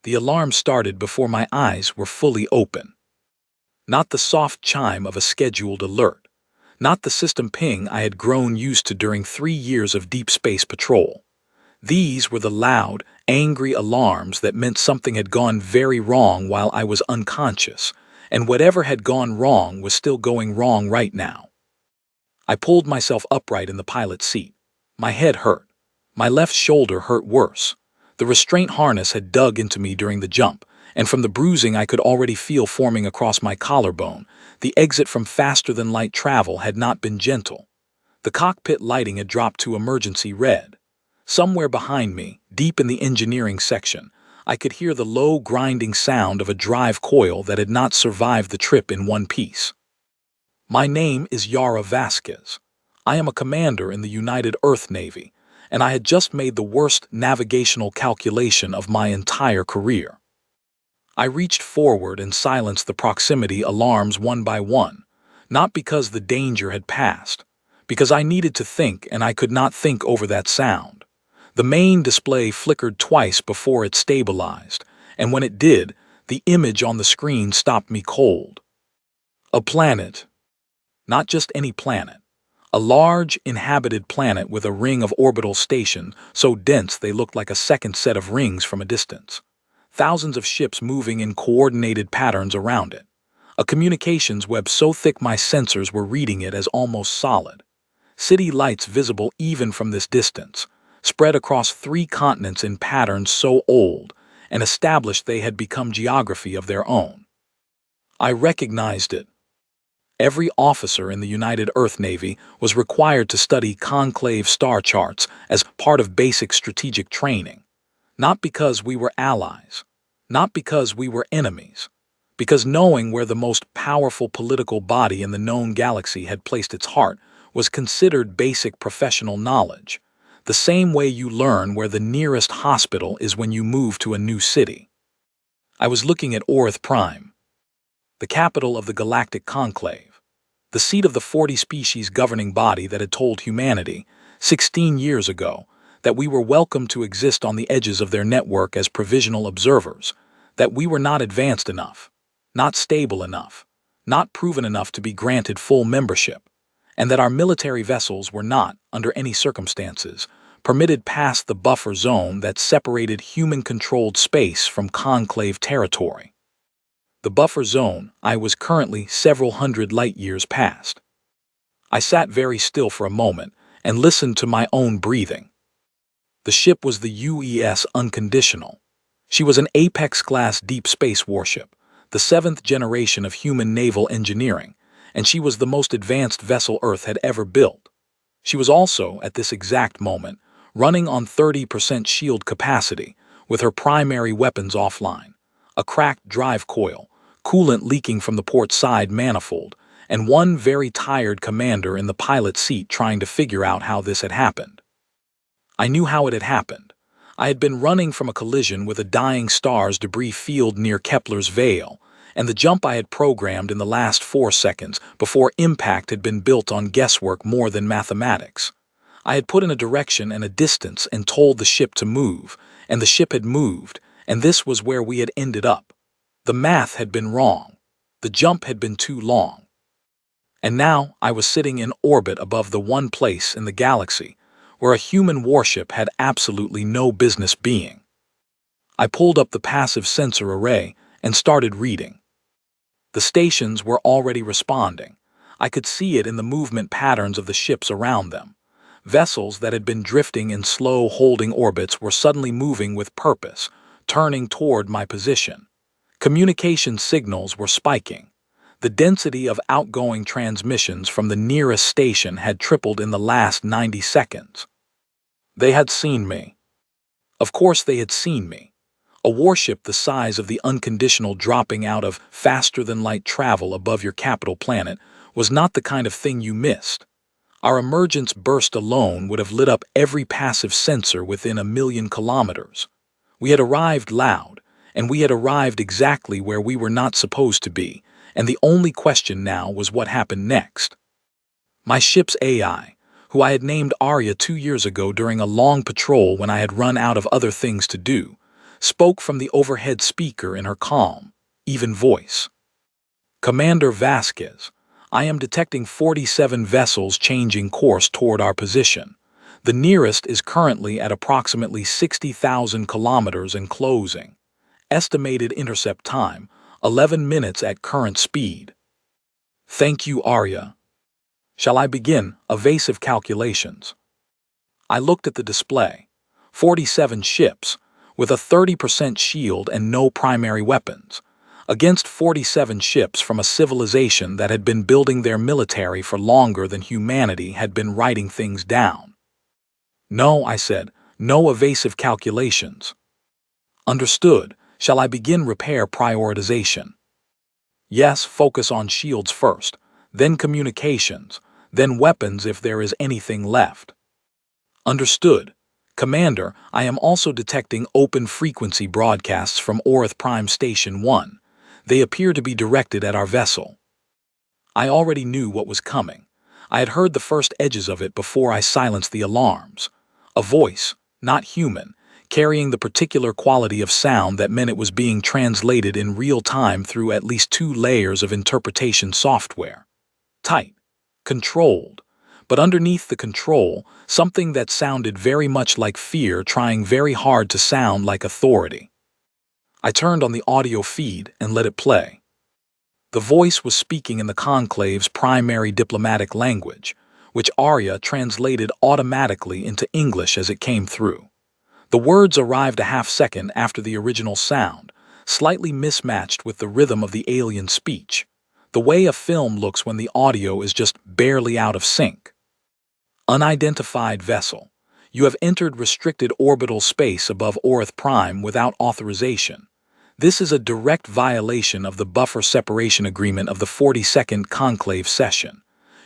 The alarm started before my eyes were fully open. Not the soft chime of a scheduled alert. Not the system ping I had grown used to during 3 years of deep space patrol. These were the loud, angry alarms that meant something had gone very wrong while I was unconscious, and whatever had gone wrong was still going wrong right now. I pulled myself upright in the pilot's seat. My head hurt. My left shoulder hurt worse. The restraint harness had dug into me during the jump, and from the bruising I could already feel forming across my collarbone, the exit from faster-than-light travel had not been gentle. The cockpit lighting had dropped to emergency red. Somewhere behind me, deep in the engineering section, I could hear the low grinding sound of a drive coil that had not survived the trip in one piece. My name is Yara Vasquez. I am a commander in the United Earth Navy, and I had just made the worst navigational calculation of my entire career. I reached forward and silenced the proximity alarms one by one, not because the danger had passed, because I needed to think and I could not think over that sound. The main display flickered twice before it stabilized, and when it did, the image on the screen stopped me cold. A planet. Not just any planet. A large, inhabited planet with a ring of orbital stations so dense they looked like a second set of rings from a distance. Thousands of ships moving in coordinated patterns around it. A communications web so thick my sensors were reading it as almost solid. City lights visible even from this distance, spread across 3 continents in patterns so old and established they had become geography of their own. I recognized it. Every officer in the United Earth Navy was required to study conclave star charts as part of basic strategic training. Not because we were allies, not because we were enemies, because knowing where the most powerful political body in the known galaxy had placed its heart was considered basic professional knowledge, the same way you learn where the nearest hospital is when you move to a new city. I was looking at Orth Prime, the capital of the Galactic Conclave, the seat of the 40-species governing body that had told humanity, 16 years ago, that we were welcome to exist on the edges of their network as provisional observers, that we were not advanced enough, not stable enough, not proven enough to be granted full membership, and that our military vessels were not, under any circumstances, permitted past the buffer zone that separated human-controlled space from conclave territory. The buffer zone I was currently several hundred light-years past. I sat very still for a moment and listened to my own breathing. The ship was the UES Unconditional. She was an Apex-class deep space warship, the 7th generation of human naval engineering, and she was the most advanced vessel Earth had ever built. She was also, at this exact moment, running on 30% shield capacity, with her primary weapons offline, a cracked drive coil, coolant leaking from the port side manifold, and one very tired commander in the pilot's seat trying to figure out how this had happened. I knew how it had happened. I had been running from a collision with a dying star's debris field near Kepler's Veil, and the jump I had programmed in the last 4 seconds before impact had been built on guesswork more than mathematics. I had put in a direction and a distance and told the ship to move, and the ship had moved, and this was where we had ended up. The math had been wrong. The jump had been too long. And now I was sitting in orbit above the one place in the galaxy where a human warship had absolutely no business being. I pulled up the passive sensor array and started reading. The stations were already responding. I could see it in the movement patterns of the ships around them. Vessels that had been drifting in slow holding orbits were suddenly moving with purpose, turning toward my position. Communication signals were spiking. The density of outgoing transmissions from the nearest station had tripled in the last 90 seconds. They had seen me. Of course they had seen me. A warship the size of the Unconditional dropping out of faster-than-light travel above your capital planet was not the kind of thing you missed. Our emergence burst alone would have lit up every passive sensor within 1,000,000 kilometers. We had arrived loud, and we had arrived exactly where we were not supposed to be, and the only question now was what happened next. My ship's AI, who I had named Arya 2 years ago during a long patrol when I had run out of other things to do, spoke from the overhead speaker in her calm, even voice. "Commander Vasquez, I am detecting 47 vessels changing course toward our position. The nearest is currently at approximately 60,000 kilometers and closing. Estimated intercept time, 11 minutes at current speed." "Thank you, Arya. Shall I begin evasive calculations?" I looked at the display. 47 ships, with a 30% shield and no primary weapons, against 47 ships from a civilization that had been building their military for longer than humanity had been writing things down. "No," I said, "no evasive calculations." "Understood. Shall I begin repair prioritization?" "Yes, focus on shields first, then communications, then weapons if there is anything left." "Understood. Commander, I am also detecting open-frequency broadcasts from Orith Prime Station 1. They appear to be directed at our vessel." I already knew what was coming. I had heard the first edges of it before I silenced the alarms. A voice, not human, carrying the particular quality of sound that meant it was being translated in real time through at least 2 layers of interpretation software. Tight, controlled, but underneath the control, something that sounded very much like fear trying very hard to sound like authority. I turned on the audio feed and let it play. The voice was speaking in the conclave's primary diplomatic language, which Arya translated automatically into English as it came through. The words arrived a half-second after the original sound, slightly mismatched with the rhythm of the alien speech, the way a film looks when the audio is just barely out of sync. "Unidentified vessel. You have entered restricted orbital space above Orith Prime without authorization. This is a direct violation of the buffer separation agreement of the 42nd Conclave session.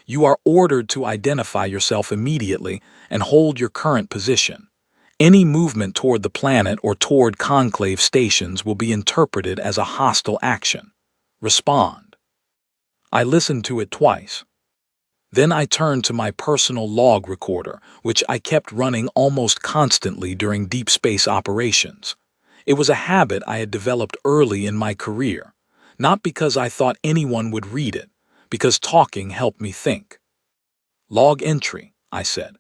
You are ordered to identify yourself immediately and hold your current position. Any movement toward the planet or toward Conclave stations will be interpreted as a hostile action. Respond." I listened to it twice. Then I turned to my personal log recorder, which I kept running almost constantly during deep space operations. It was a habit I had developed early in my career, not because I thought anyone would read it, because talking helped me think. "Log entry," I said.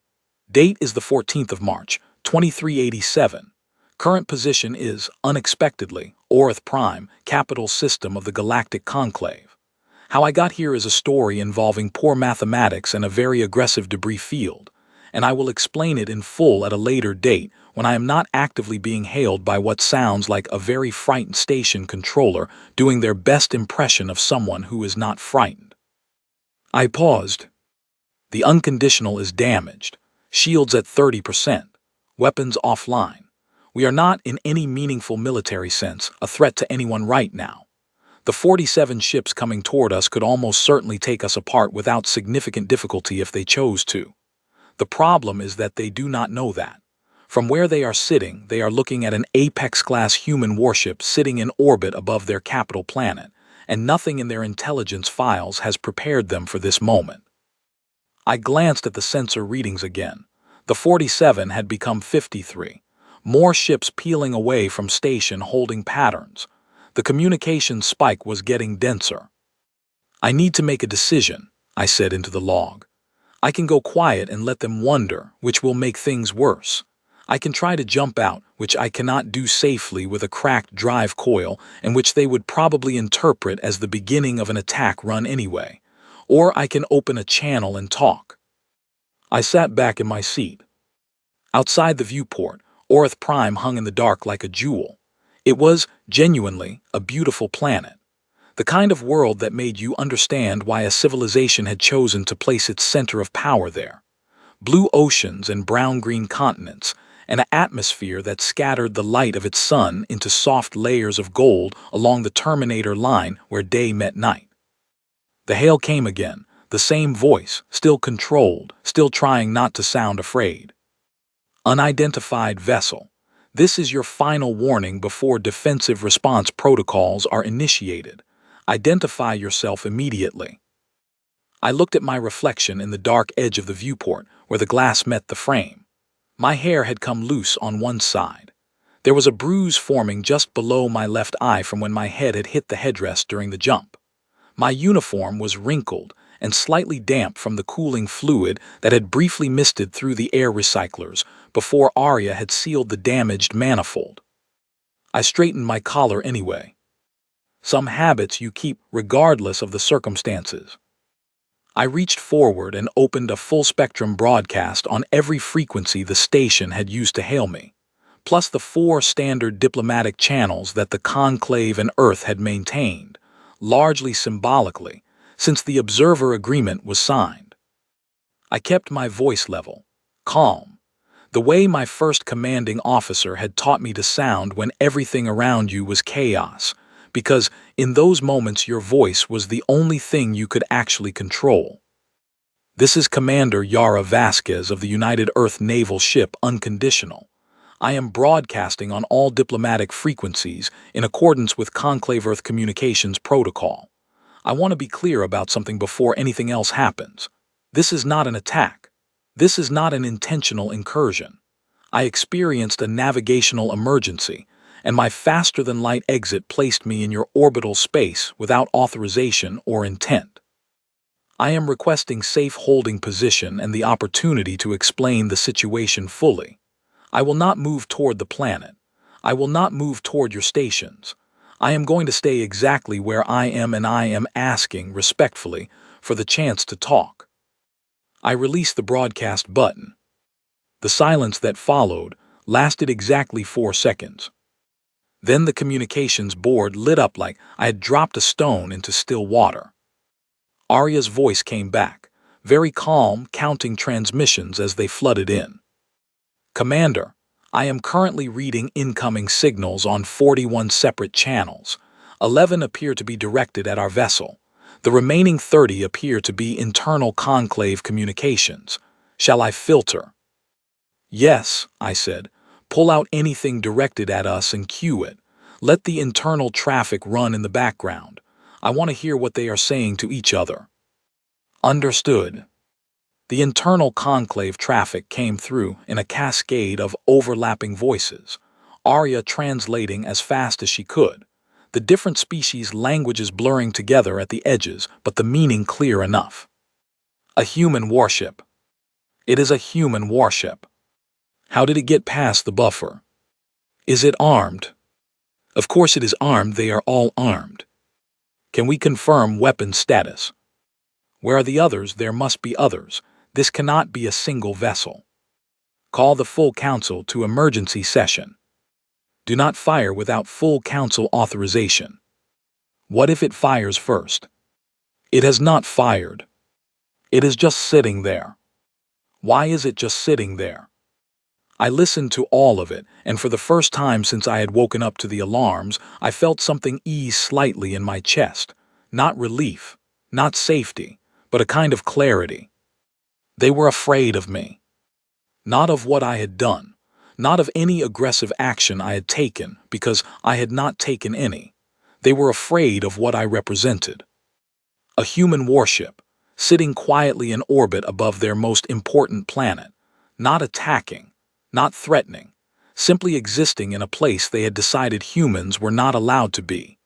"Date is the 14th of March, 2387. Current position is, unexpectedly, Orith Prime, capital system of the Galactic Conclave. How I got here is a story involving poor mathematics and a very aggressive debris field, and I will explain it in full at a later date when I am not actively being hailed by what sounds like a very frightened station controller doing their best impression of someone who is not frightened." I paused. "The unconditional is damaged. Shields at 30%. Weapons offline. We are not, in any meaningful military sense, a threat to anyone right now. The 47 ships coming toward us could almost certainly take us apart without significant difficulty if they chose to. The problem is that they do not know that. From where they are sitting, they are looking at an Apex-class human warship sitting in orbit above their capital planet, and nothing in their intelligence files has prepared them for this moment." I glanced at the sensor readings again. The 47 had become 53. More ships peeling away from station holding patterns. The communication spike was getting denser. "I need to make a decision," I said into the log. "I can go quiet and let them wonder, which will make things worse. I can try to jump out, which I cannot do safely with a cracked drive coil, and which they would probably interpret as the beginning of an attack run anyway. Or I can open a channel and talk." I sat back in my seat. Outside the viewport, Orith Prime hung in the dark like a jewel. It was, genuinely, a beautiful planet. The kind of world that made you understand why a civilization had chosen to place its center of power there. Blue oceans and brown-green continents, and an atmosphere that scattered the light of its sun into soft layers of gold along the Terminator line where day met night. The hail came again, the same voice, still controlled, still trying not to sound afraid. "Unidentified vessel. This is your final warning before defensive response protocols are initiated. Identify yourself immediately." I looked at my reflection in the dark edge of the viewport where the glass met the frame. My hair had come loose on one side. There was a bruise forming just below my left eye from when my head had hit the headrest during the jump. My uniform was wrinkled and slightly damp from the cooling fluid that had briefly misted through the air recyclers before Arya had sealed the damaged manifold. I straightened my collar anyway. Some habits you keep regardless of the circumstances. I reached forward and opened a full-spectrum broadcast on every frequency the station had used to hail me, plus the 4 standard diplomatic channels that the Conclave and Earth had maintained, largely symbolically, since the observer agreement was signed. I kept my voice level, calm, the way my first commanding officer had taught me to sound when everything around you was chaos, because in those moments your voice was the only thing you could actually control. This is Commander Yara Vasquez of the United Earth Naval Ship Unconditional. I am broadcasting on all diplomatic frequencies in accordance with Conclave Earth Communications Protocol. I want to be clear about something before anything else happens. This is not an attack. This is not an intentional incursion. I experienced a navigational emergency, and my faster-than-light exit placed me in your orbital space without authorization or intent. I am requesting safe holding position and the opportunity to explain the situation fully. I will not move toward the planet. I will not move toward your stations. I am going to stay exactly where I am, and I am asking, respectfully, for the chance to talk. I released the broadcast button. The silence that followed lasted exactly 4 seconds. Then the communications board lit up like I had dropped a stone into still water. Arya's voice came back, very calm, counting transmissions as they flooded in. Commander, I am currently reading incoming signals on 41 separate channels. 11 appear to be directed at our vessel. The remaining 30 appear to be internal conclave communications. Shall I filter? Yes, I said. Pull out anything directed at us and cue it. Let the internal traffic run in the background. I want to hear what they are saying to each other. Understood. The internal conclave traffic came through in a cascade of overlapping voices, Arya translating as fast as she could, the different species' languages blurring together at the edges, but the meaning clear enough. A human warship. It is a human warship. How did it get past the buffer? Is it armed? Of course it is armed, they are all armed. Can we confirm weapon status? Where are the others? There must be others. This cannot be a single vessel. Call the full council to emergency session. Do not fire without full council authorization. What if it fires first? It has not fired. It is just sitting there. Why is it just sitting there? I listened to all of it, and for the first time since I had woken up to the alarms, I felt something ease slightly in my chest. Not relief, not safety, but a kind of clarity. They were afraid of me. Not of what I had done, not of any aggressive action I had taken, because I had not taken any. They were afraid of what I represented. A human warship, sitting quietly in orbit above their most important planet, not attacking, not threatening, simply existing in a place they had decided humans were not allowed to be.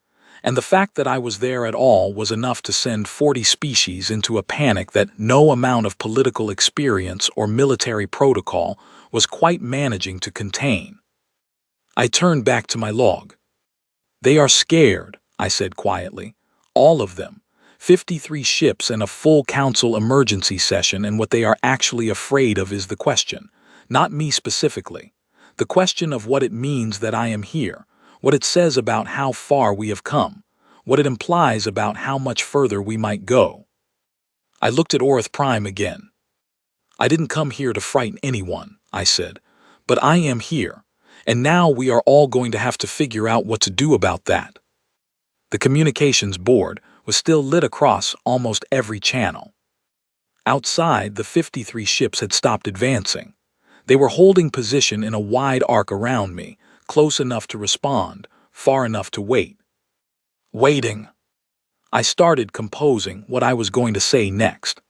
And the fact that I was there at all was enough to send 40 species into a panic that no amount of political experience or military protocol was quite managing to contain. I turned back to my log. They are scared, I said quietly. All of them. 53 ships and a full council emergency session, and what they are actually afraid of is the question. Not me specifically. The question of what it means that I am here. What it says about how far we have come, what it implies about how much further we might go. I looked at Orith Prime again. I didn't come here to frighten anyone, I said, but I am here, and now we are all going to have to figure out what to do about that. The communications board was still lit across almost every channel. Outside, the 53 ships had stopped advancing. They were holding position in a wide arc around me, close enough to respond, far enough to wait. Waiting. I started composing what I was going to say next.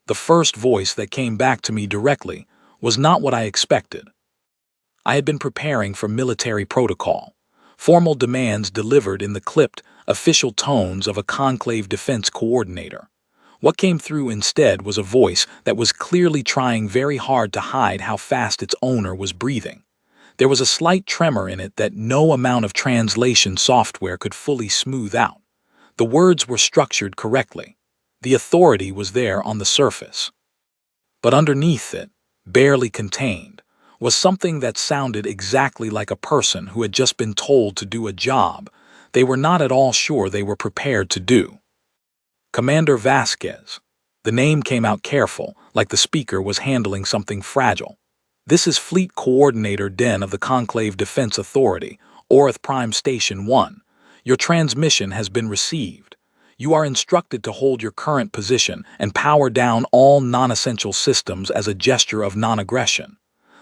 The first voice that came back to me directly was not what I expected. I had been preparing for military protocol, formal demands delivered in the clipped, official tones of a conclave defense coordinator. What came through instead was a voice that was clearly trying very hard to hide how fast its owner was breathing. There was a slight tremor in it that no amount of translation software could fully smooth out. The words were structured correctly. The authority was there on the surface. But underneath it, barely contained, was something that sounded exactly like a person who had just been told to do a job they were not at all sure they were prepared to do. Commander Vasquez. The name came out careful, like the speaker was handling something fragile. This is Fleet Coordinator Den of the Conclave Defense Authority, Orith Prime Station 1. Your transmission has been received. You are instructed to hold your current position and power down all non-essential systems as a gesture of non-aggression.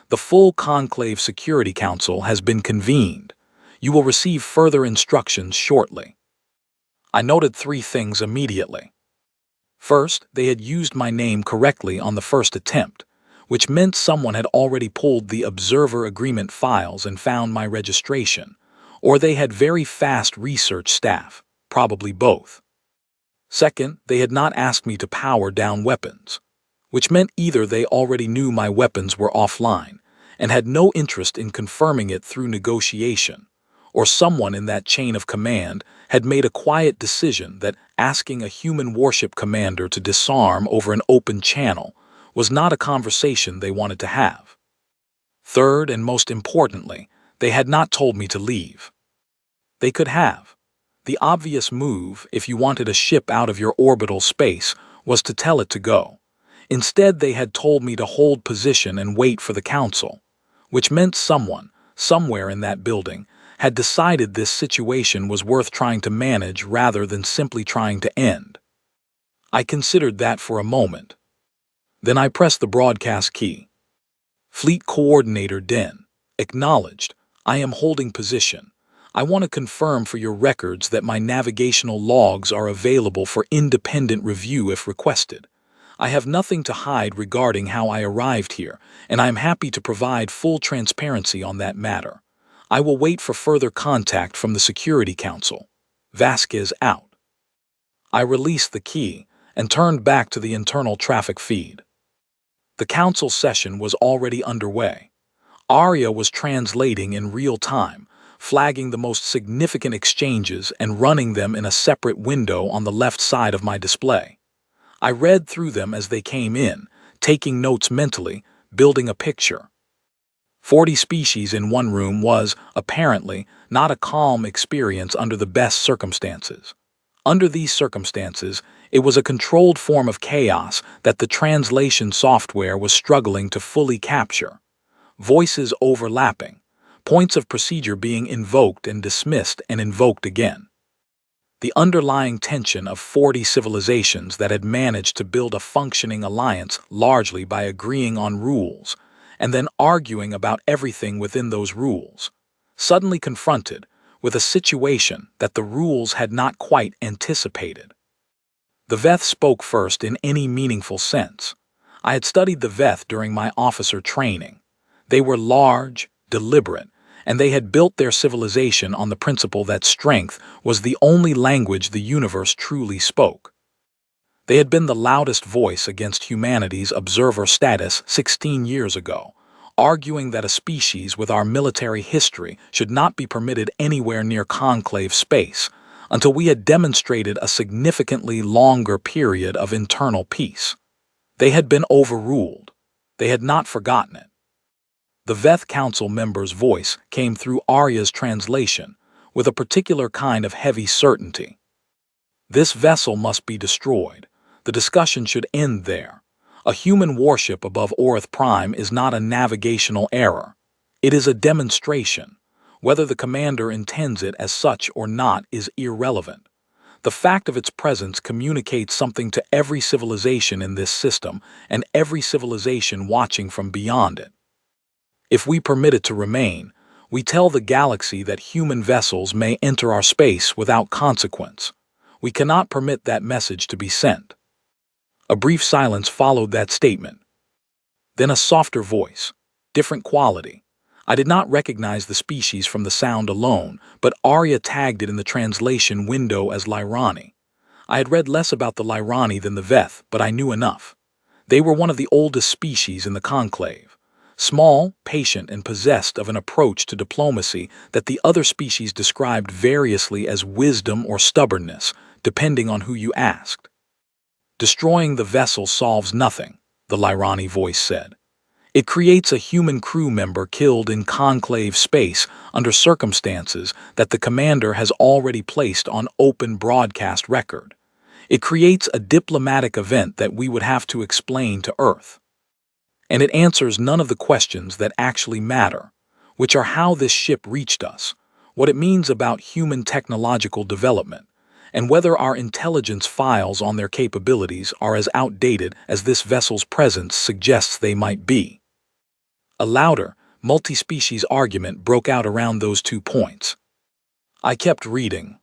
The full Conclave Security Council has been convened. You will receive further instructions shortly. I noted three things immediately. First, they had used my name correctly on the first attempt, which meant someone had already pulled the Observer Agreement files and found my registration, or they had very fast research staff, probably both. Second, they had not asked me to power down weapons, which meant either they already knew my weapons were offline and had no interest in confirming it through negotiation, or someone in that chain of command had made a quiet decision that asking a human warship commander to disarm over an open channel was not a conversation they wanted to have. Third, and most importantly, they had not told me to leave. They could have. The obvious move, if you wanted a ship out of your orbital space, was to tell it to go. Instead, they had told me to hold position and wait for the council, which meant someone, somewhere in that building, had decided this situation was worth trying to manage rather than simply trying to end. I considered that for a moment. Then I pressed the broadcast key. Fleet Coordinator Den. Acknowledged. I am holding position. I want to confirm for your records that my navigational logs are available for independent review if requested. I have nothing to hide regarding how I arrived here, and I am happy to provide full transparency on that matter. I will wait for further contact from the Security Council. Vasquez out. I released the key and turned back to the internal traffic feed. The council session was already underway. Arya was translating in real time, flagging the most significant exchanges and running them in a separate window on the left side of my display. I read through them as they came in, taking notes mentally, building a picture. 40 species in one room was, apparently, not a calm experience under the best circumstances. Under these circumstances, it was a controlled form of chaos that the translation software was struggling to fully capture. Voices overlapping, points of procedure being invoked and dismissed and invoked again. The underlying tension of 40 civilizations that had managed to build a functioning alliance largely by agreeing on rules, and then arguing about everything within those rules, suddenly confronted with a situation that the rules had not quite anticipated. The Veth spoke first in any meaningful sense. I had studied the Veth during my officer training. They were large, deliberate, and they had built their civilization on the principle that strength was the only language the universe truly spoke. They had been the loudest voice against humanity's observer status 16 years ago, arguing that a species with our military history should not be permitted anywhere near conclave space until we had demonstrated a significantly longer period of internal peace. They had been overruled. They had not forgotten it. The Veth Council member's voice came through Arya's translation with a particular kind of heavy certainty. This vessel must be destroyed. The discussion should end there. A human warship above Orith Prime is not a navigational error. It is a demonstration. Whether the commander intends it as such or not is irrelevant. The fact of its presence communicates something to every civilization in this system and every civilization watching from beyond it. If we permit it to remain, we tell the galaxy that human vessels may enter our space without consequence. We cannot permit that message to be sent. A brief silence followed that statement. Then a softer voice, different quality. I did not recognize the species from the sound alone, but Arya tagged it in the translation window as Lyrani. I had read less about the Lyrani than the Veth, but I knew enough. They were one of the oldest species in the conclave. Small, patient, and possessed of an approach to diplomacy that the other species described variously as wisdom or stubbornness, depending on who you asked. Destroying the vessel solves nothing, the Lyrani voice said. It creates a human crew member killed in conclave space under circumstances that the commander has already placed on open broadcast record. It creates a diplomatic event that we would have to explain to Earth. And it answers none of the questions that actually matter, which are how this ship reached us, what it means about human technological development, and whether our intelligence files on their capabilities are as outdated as this vessel's presence suggests they might be. A louder, multi-species argument broke out around those 2 points. I kept reading.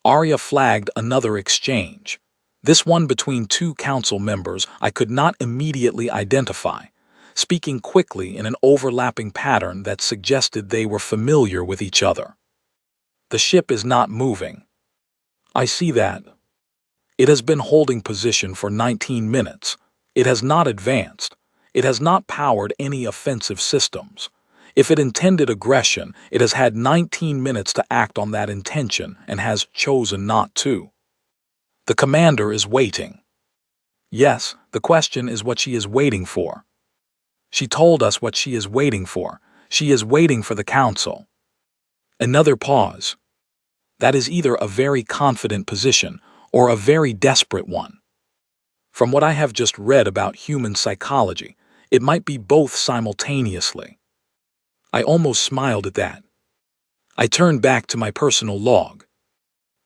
Arya flagged another exchange. This one between 2 council members I could not immediately identify, speaking quickly in an overlapping pattern that suggested they were familiar with each other. The ship is not moving. I see that. It has been holding position for 19 minutes. It has not advanced. It has not powered any offensive systems. If it intended aggression, it has had 19 minutes to act on that intention and has chosen not to. The commander is waiting. Yes, the question is what she is waiting for. She told us what she is waiting for. She is waiting for the council. Another pause. That is either a very confident position or a very desperate one. From what I have just read about human psychology, it might be both simultaneously. I almost smiled at that. I turned back to my personal log.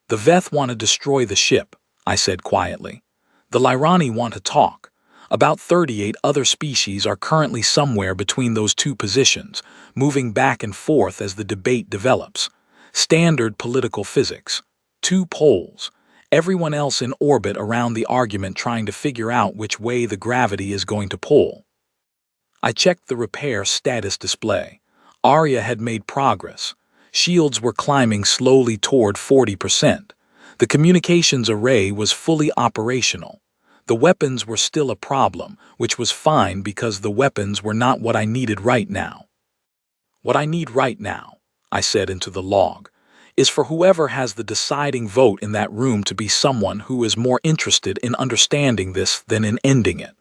The Veth want to destroy the ship, I said quietly. The Lyrani want to talk. About 38 other species are currently somewhere between those 2 positions, moving back and forth as the debate develops. Standard political physics. 2 poles. Everyone else in orbit around the argument trying to figure out which way the gravity is going to pull. I checked the repair status display. Arya had made progress. Shields were climbing slowly toward 40%. The communications array was fully operational. The weapons were still a problem, which was fine because the weapons were not what I needed right now. What I need right now, I said into the log, is for whoever has the deciding vote in that room to be someone who is more interested in understanding this than in ending it.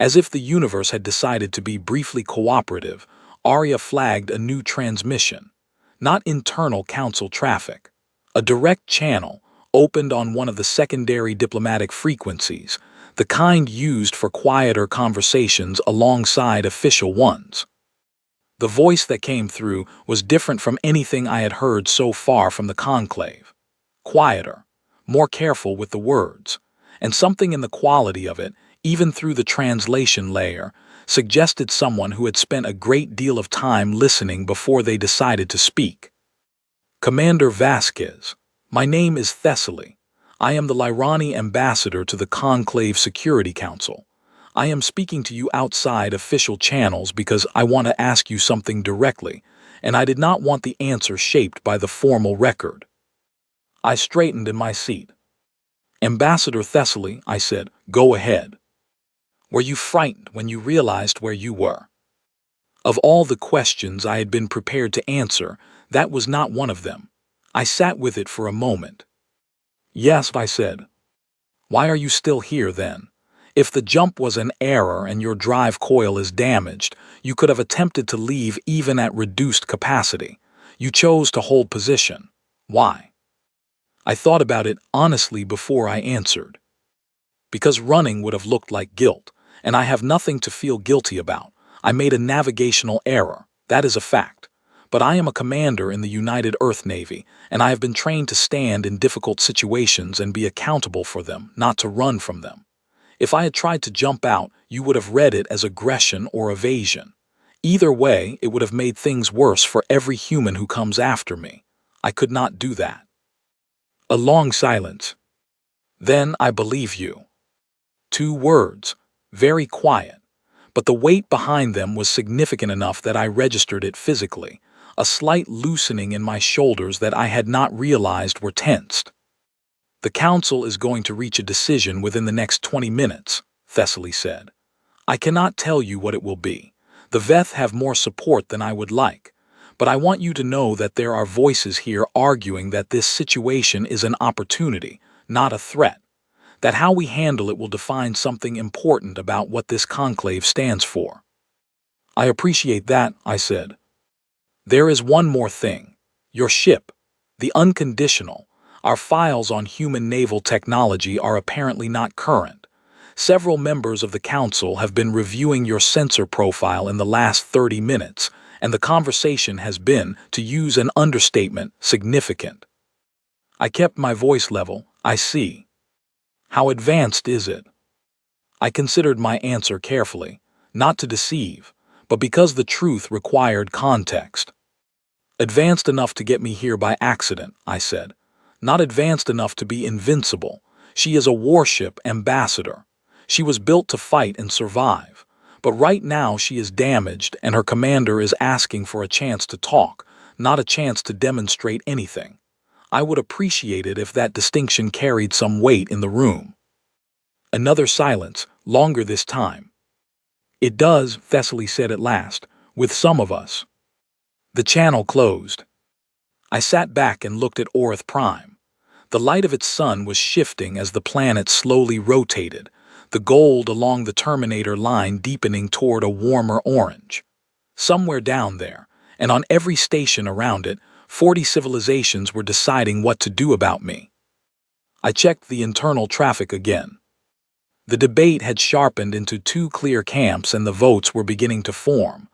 As if the universe had decided to be briefly cooperative, Arya flagged a new transmission. Not internal council traffic. A direct channel opened on one of the secondary diplomatic frequencies, the kind used for quieter conversations alongside official ones. The voice that came through was different from anything I had heard so far from the conclave. Quieter, more careful with the words, and something in the quality of it, even through the translation layer, suggested someone who had spent a great deal of time listening before they decided to speak. Commander Vasquez, my name is Thessaly. I am the Lyrani ambassador to the Conclave Security Council. I am speaking to you outside official channels because I want to ask you something directly, and I did not want the answer shaped by the formal record. I straightened in my seat. Ambassador Thessaly, I said, go ahead. Were you frightened when you realized where you were? Of all the questions I had been prepared to answer, that was not one of them. I sat with it for a moment. Yes, I said. Why are you still here then? If the jump was an error and your drive coil is damaged, you could have attempted to leave even at reduced capacity. You chose to hold position. Why? I thought about it honestly before I answered. Because running would have looked like guilt, and I have nothing to feel guilty about. I made a navigational error. That is a fact. But I am a commander in the United Earth Navy, and I have been trained to stand in difficult situations and be accountable for them, not to run from them. If I had tried to jump out, you would have read it as aggression or evasion. Either way, it would have made things worse for every human who comes after me. I could not do that. A long silence. Then I believe you. 2 words, very quiet, but the weight behind them was significant enough that I registered it physically, a slight loosening in my shoulders that I had not realized were tensed. "The council is going to reach a decision within the next 20 minutes, Thessaly said. "I cannot tell you what it will be. The Veth have more support than I would like, but I want you to know that there are voices here arguing that this situation is an opportunity, not a threat, that how we handle it will define something important about what this conclave stands for." "I appreciate that," I said. "There is one more thing. Your ship, the Unconditional, our files on human naval technology are apparently not current. Several members of the council have been reviewing your sensor profile in the last 30 minutes, and the conversation has been, to use an understatement, significant." I kept my voice level. "I see. How advanced is it?" I considered my answer carefully, not to deceive, but because the truth required context. "Advanced enough to get me here by accident," I said. "Not advanced enough to be invincible. She is a warship ambassador. She was built to fight and survive. But right now she is damaged and her commander is asking for a chance to talk, not a chance to demonstrate anything. I would appreciate it if that distinction carried some weight in the room." Another silence, longer this time. "It does," Thessaly said at last, "with some of us." The channel closed. I sat back and looked at Orth Prime. The light of its sun was shifting as the planet slowly rotated, the gold along the Terminator line deepening toward a warmer orange. Somewhere down there, and on every station around it, 40 civilizations were deciding what to do about me. I checked the internal traffic again. The debate had sharpened into two clear camps and the votes were beginning to form.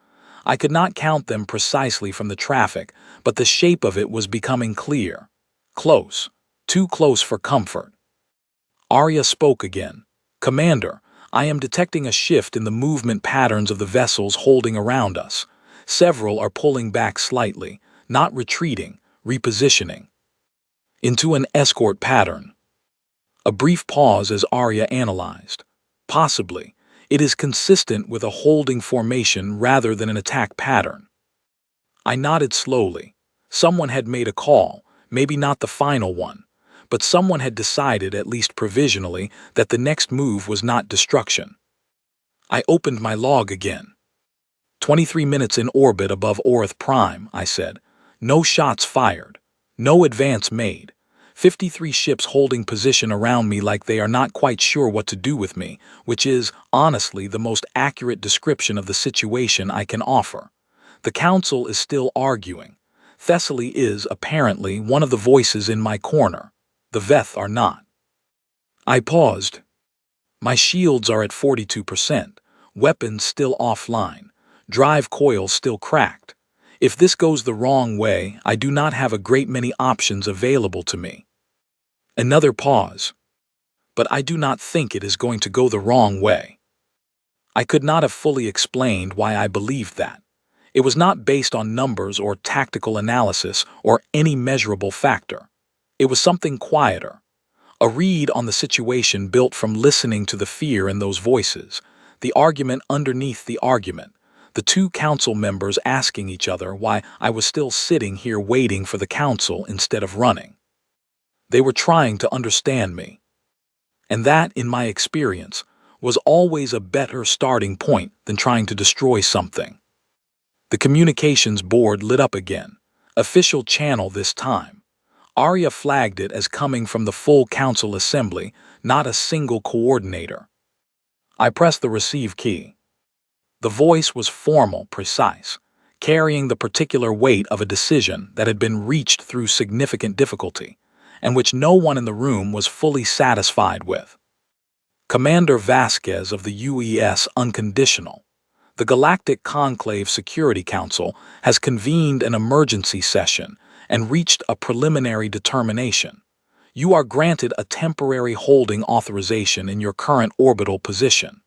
I could not count them precisely from the traffic, but the shape of it was becoming clear. Close. Too close for comfort. Arya spoke again. "Commander, I am detecting a shift in the movement patterns of the vessels holding around us. Several are pulling back slightly, not retreating, repositioning. Into an escort pattern." A brief pause as Arya analyzed. "Possibly. It is consistent with a holding formation rather than an attack pattern." I nodded slowly. Someone had made a call, maybe not the final one, but someone had decided, at least provisionally, that the next move was not destruction. I opened my log again. 23 minutes in orbit above Orth Prime, I said. No shots fired. No advance made. 53 ships holding position around me like they are not quite sure what to do with me, which is, honestly, the most accurate description of the situation I can offer. The council is still arguing. Thessaly is, apparently, one of the voices in my corner. The Veth are not. I paused. My shields are at 42%, weapons still offline, drive coils still cracked. If this goes the wrong way, I do not have a great many options available to me. Another pause. But I do not think it is going to go the wrong way. I could not have fully explained why I believed that. It was not based on numbers or tactical analysis or any measurable factor. It was something quieter. A read on the situation built from listening to the fear in those voices, the argument underneath the argument, the two council members asking each other why I was still sitting here waiting for the council instead of running. They were trying to understand me. And that, in my experience, was always a better starting point than trying to destroy something. The communications board lit up again. Official channel this time. Arya flagged it as coming from the full council assembly, not a single coordinator. I pressed the receive key. The voice was formal, precise, carrying the particular weight of a decision that had been reached through significant difficulty, and which no one in the room was fully satisfied with. Commander Vasquez of the UES Unconditional. The Galactic Conclave Security Council has convened an emergency session and reached a preliminary determination. You are granted a temporary holding authorization in your current orbital position.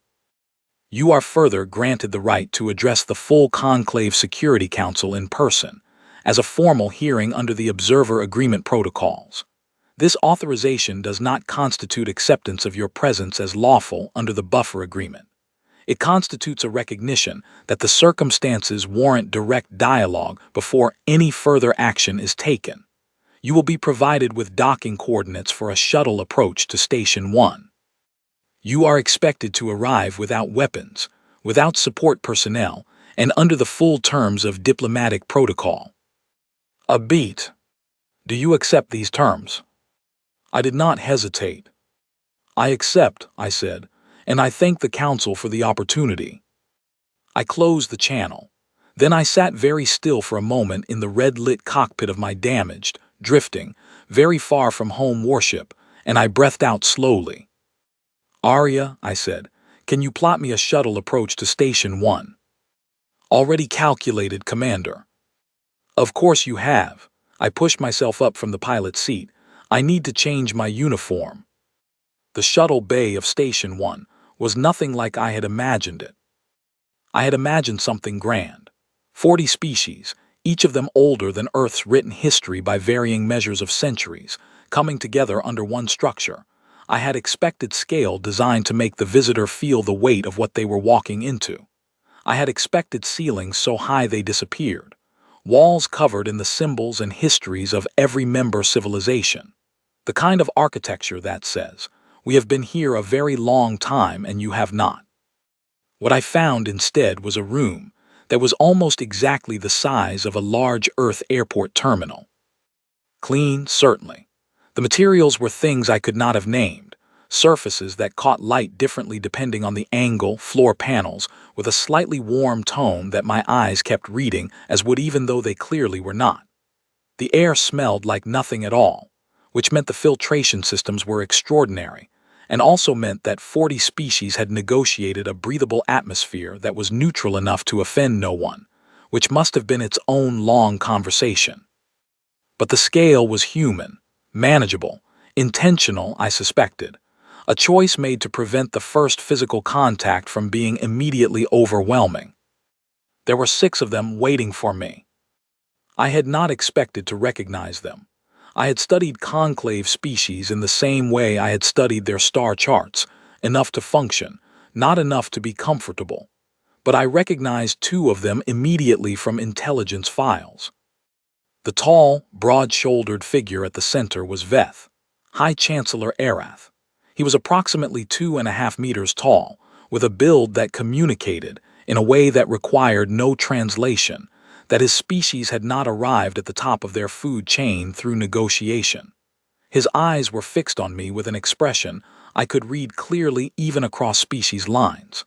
You are further granted the right to address the full Conclave Security Council in person, as a formal hearing under the Observer Agreement protocols. This authorization does not constitute acceptance of your presence as lawful under the Buffer Agreement. It constitutes a recognition that the circumstances warrant direct dialogue before any further action is taken. You will be provided with docking coordinates for a shuttle approach to Station 1. You are expected to arrive without weapons, without support personnel, and under the full terms of diplomatic protocol. A beat. Do you accept these terms? I did not hesitate. I accept, I said, and I thank the Council for the opportunity. I closed the channel. Then I sat very still for a moment in the red-lit cockpit of my damaged, drifting, very far from home warship, and I breathed out slowly. Arya, I said, can you plot me a shuttle approach to Station 1? Already calculated, Commander. Of course you have. I pushed myself up from the pilot's seat. I need to change my uniform. The shuttle bay of Station 1 was nothing like I had imagined it. I had imagined something grand. 40 species, each of them older than Earth's written history by varying measures of centuries, coming together under one structure. I had expected scale designed to make the visitor feel the weight of what they were walking into. I had expected ceilings so high they disappeared, walls covered in the symbols and histories of every member civilization. The kind of architecture that says, we have been here a very long time and you have not. What I found instead was a room that was almost exactly the size of a large Earth airport terminal. Clean, certainly. The materials were things I could not have named, surfaces that caught light differently depending on the angle, floor panels, with a slightly warm tone that my eyes kept reading as would even though they clearly were not. The air smelled like nothing at all, which meant the filtration systems were extraordinary, and also meant that 40 species had negotiated a breathable atmosphere that was neutral enough to offend no one, which must have been its own long conversation. But the scale was human, manageable, intentional, I suspected, a choice made to prevent the first physical contact from being immediately overwhelming. There were 6 of them waiting for me. I had not expected to recognize them. I had studied conclave species in the same way I had studied their star charts, enough to function, not enough to be comfortable. But I recognized 2 of them immediately from intelligence files. The tall, broad-shouldered figure at the center was Veth, High Chancellor Arath. He was approximately 2.5 meters tall, with a build that communicated, in a way that required no translation, that his species had not arrived at the top of their food chain through negotiation. His eyes were fixed on me with an expression I could read clearly even across species lines.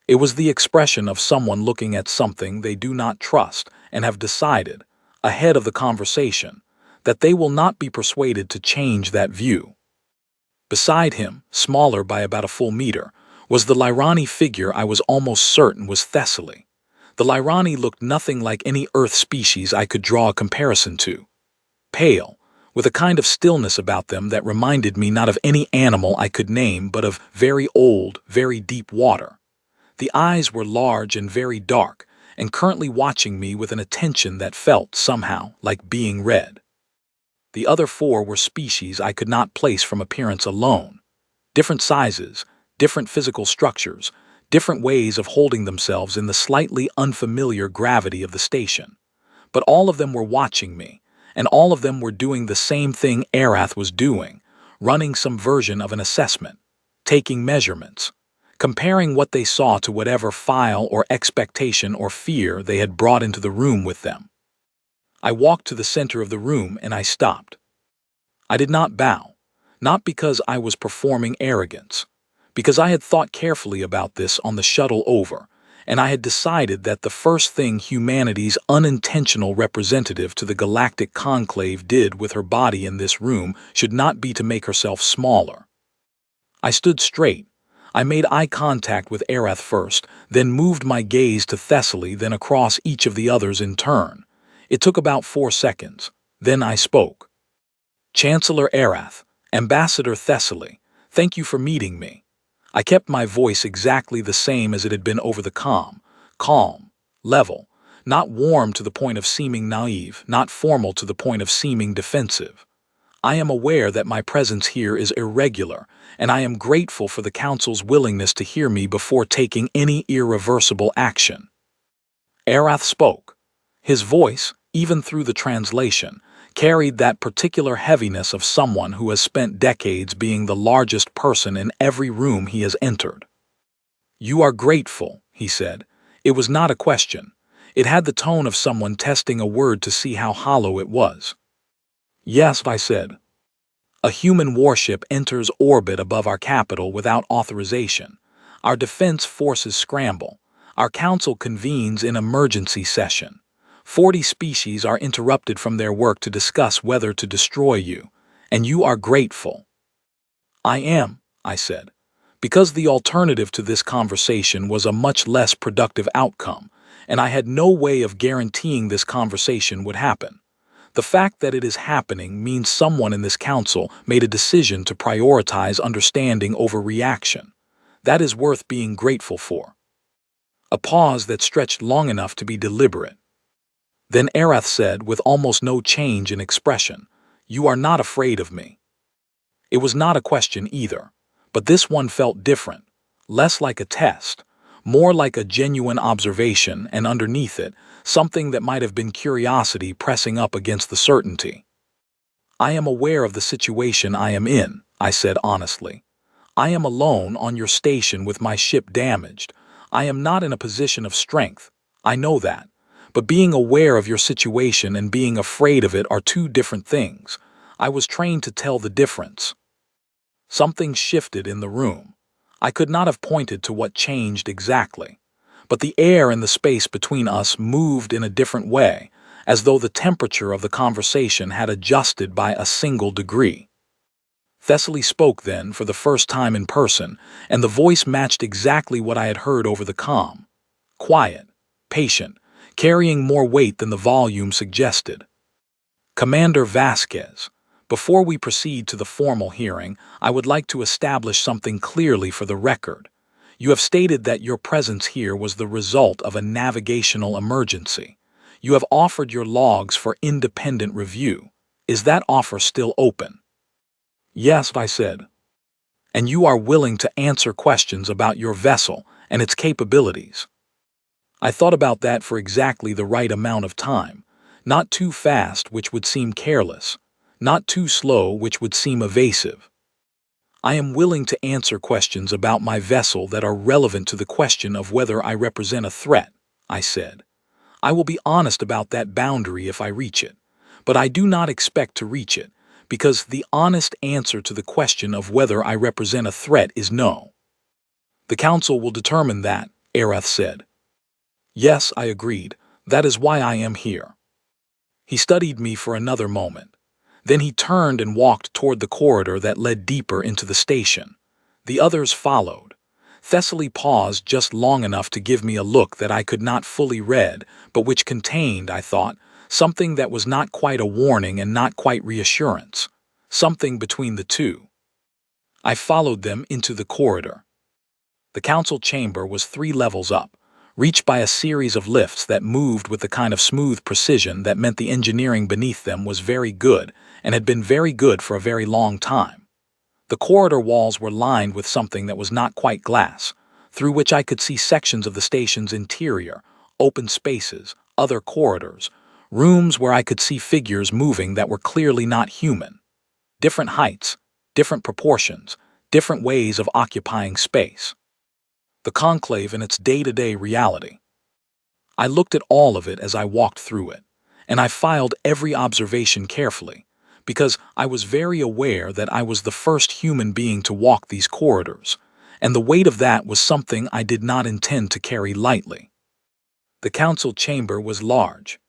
It was the expression of someone looking at something they do not trust and have decided, ahead of the conversation, that they will not be persuaded to change that view. Beside him, smaller by about a full meter, was the Lyrani figure I was almost certain was Thessaly. The Lyrani looked nothing like any Earth species I could draw a comparison to. Pale, with a kind of stillness about them that reminded me not of any animal I could name but of very old, very deep water. The eyes were large and very dark, and currently watching me with an attention that felt, somehow, like being read. The other 4 were species I could not place from appearance alone. Different sizes, different physical structures, different ways of holding themselves in the slightly unfamiliar gravity of the station. But all of them were watching me, and all of them were doing the same thing Arath was doing, running some version of an assessment, taking measurements, comparing what they saw to whatever file or expectation or fear they had brought into the room with them. I walked to the center of the room and I stopped. I did not bow, not because I was performing arrogance, because I had thought carefully about this on the shuttle over, and I had decided that the first thing humanity's unintentional representative to the galactic conclave did with her body in this room should not be to make herself smaller. I stood straight. I made eye contact with Arath first, then moved my gaze to Thessaly, then across each of the others in turn. It took about 4 seconds. Then I spoke. Chancellor Arath, Ambassador Thessaly, thank you for meeting me. I kept my voice exactly the same as it had been over the calm, level, not warm to the point of seeming naive, not formal to the point of seeming defensive. I am aware that my presence here is irregular, and I am grateful for the Council's willingness to hear me before taking any irreversible action. Arath spoke. His voice, even through the translation, carried that particular heaviness of someone who has spent decades being the largest person in every room he has entered. "You are grateful," he said. It was not a question. It had the tone of someone testing a word to see how hollow it was. "Yes," I said. "A human warship enters orbit above our capital without authorization. Our defense forces scramble. Our council convenes in emergency session. 40 species are interrupted from their work to discuss whether to destroy you, and you are grateful." "I am," I said, because the alternative to this conversation was a much less productive outcome, and I had no way of guaranteeing this conversation would happen. The fact that it is happening means someone in this council made a decision to prioritize understanding over reaction. That is worth being grateful for. A pause that stretched long enough to be deliberate. Then Arath said, with almost no change in expression, "You are not afraid of me." It was not a question either, but this one felt different, less like a test, more like a genuine observation, and underneath it, something that might have been curiosity pressing up against the certainty. "I am aware of the situation I am in," I said honestly. "I am alone on your station with my ship damaged. I am not in a position of strength. I know that. But being aware of your situation and being afraid of it are two different things. I was trained to tell the difference." Something shifted in the room. I could not have pointed to what changed exactly, but the air and the space between us moved in a different way, as though the temperature of the conversation had adjusted by a single degree. Thessaly spoke then for the first time in person, and the voice matched exactly what I had heard over the comm. Quiet, patient, carrying more weight than the volume suggested. "Commander Vasquez, before we proceed to the formal hearing, I would like to establish something clearly for the record. You have stated that your presence here was the result of a navigational emergency. You have offered your logs for independent review. Is that offer still open?" "Yes," I said. "And you are willing to answer questions about your vessel and its capabilities?" I thought about that for exactly the right amount of time. Not too fast, which would seem careless. Not too slow, which would seem evasive. "I am willing to answer questions about my vessel that are relevant to the question of whether I represent a threat," I said. "I will be honest about that boundary if I reach it, but I do not expect to reach it, because the honest answer to the question of whether I represent a threat is no." "The Council will determine that," Arath said. "Yes," I agreed. "That is why I am here." He studied me for another moment. Then he turned and walked toward the corridor that led deeper into the station. The others followed. Thessaly paused just long enough to give me a look that I could not fully read, but which contained, I thought, something that was not quite a warning and not quite reassurance. Something between the two. I followed them into the corridor. The council chamber was 3 levels up, reached by a series of lifts that moved with the kind of smooth precision that meant the engineering beneath them was very good and had been very good for a very long time. The corridor walls were lined with something that was not quite glass, through which I could see sections of the station's interior, open spaces, other corridors, rooms where I could see figures moving that were clearly not human. Different heights, different proportions, different ways of occupying space. The conclave in its day-to-day reality. I looked at all of it as I walked through it, and I filed every observation carefully, because I was very aware that I was the first human being to walk these corridors, and the weight of that was something I did not intend to carry lightly. The council chamber was large.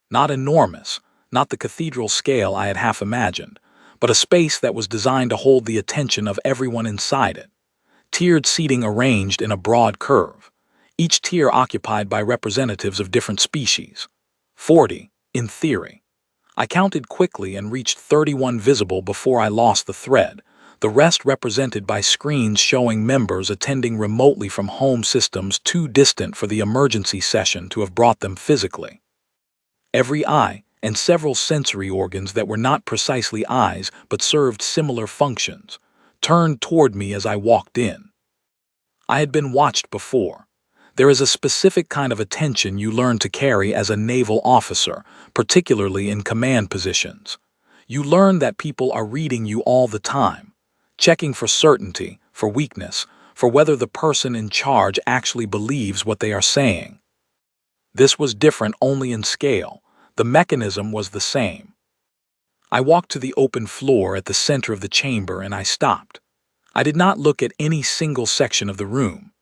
Not enormous, not the cathedral scale I had half imagined, but a space that was designed to hold the attention of everyone inside it. Tiered seating arranged in a broad curve, each tier occupied by representatives of different species. 40, in theory. I counted quickly and reached 31 visible before I lost the thread, the rest represented by screens showing members attending remotely from home systems too distant for the emergency session to have brought them physically. Every eye, and several sensory organs that were not precisely eyes but served similar functions, turned toward me as I walked in. I had been watched before. There is a specific kind of attention you learn to carry as a naval officer, particularly in command positions. You learn that people are reading you all the time, checking for certainty, for weakness, for whether the person in charge actually believes what they are saying. This was different only in scale. The mechanism was the same. I walked to the open floor at the center of the chamber and I stopped. I did not look at any single section of the room.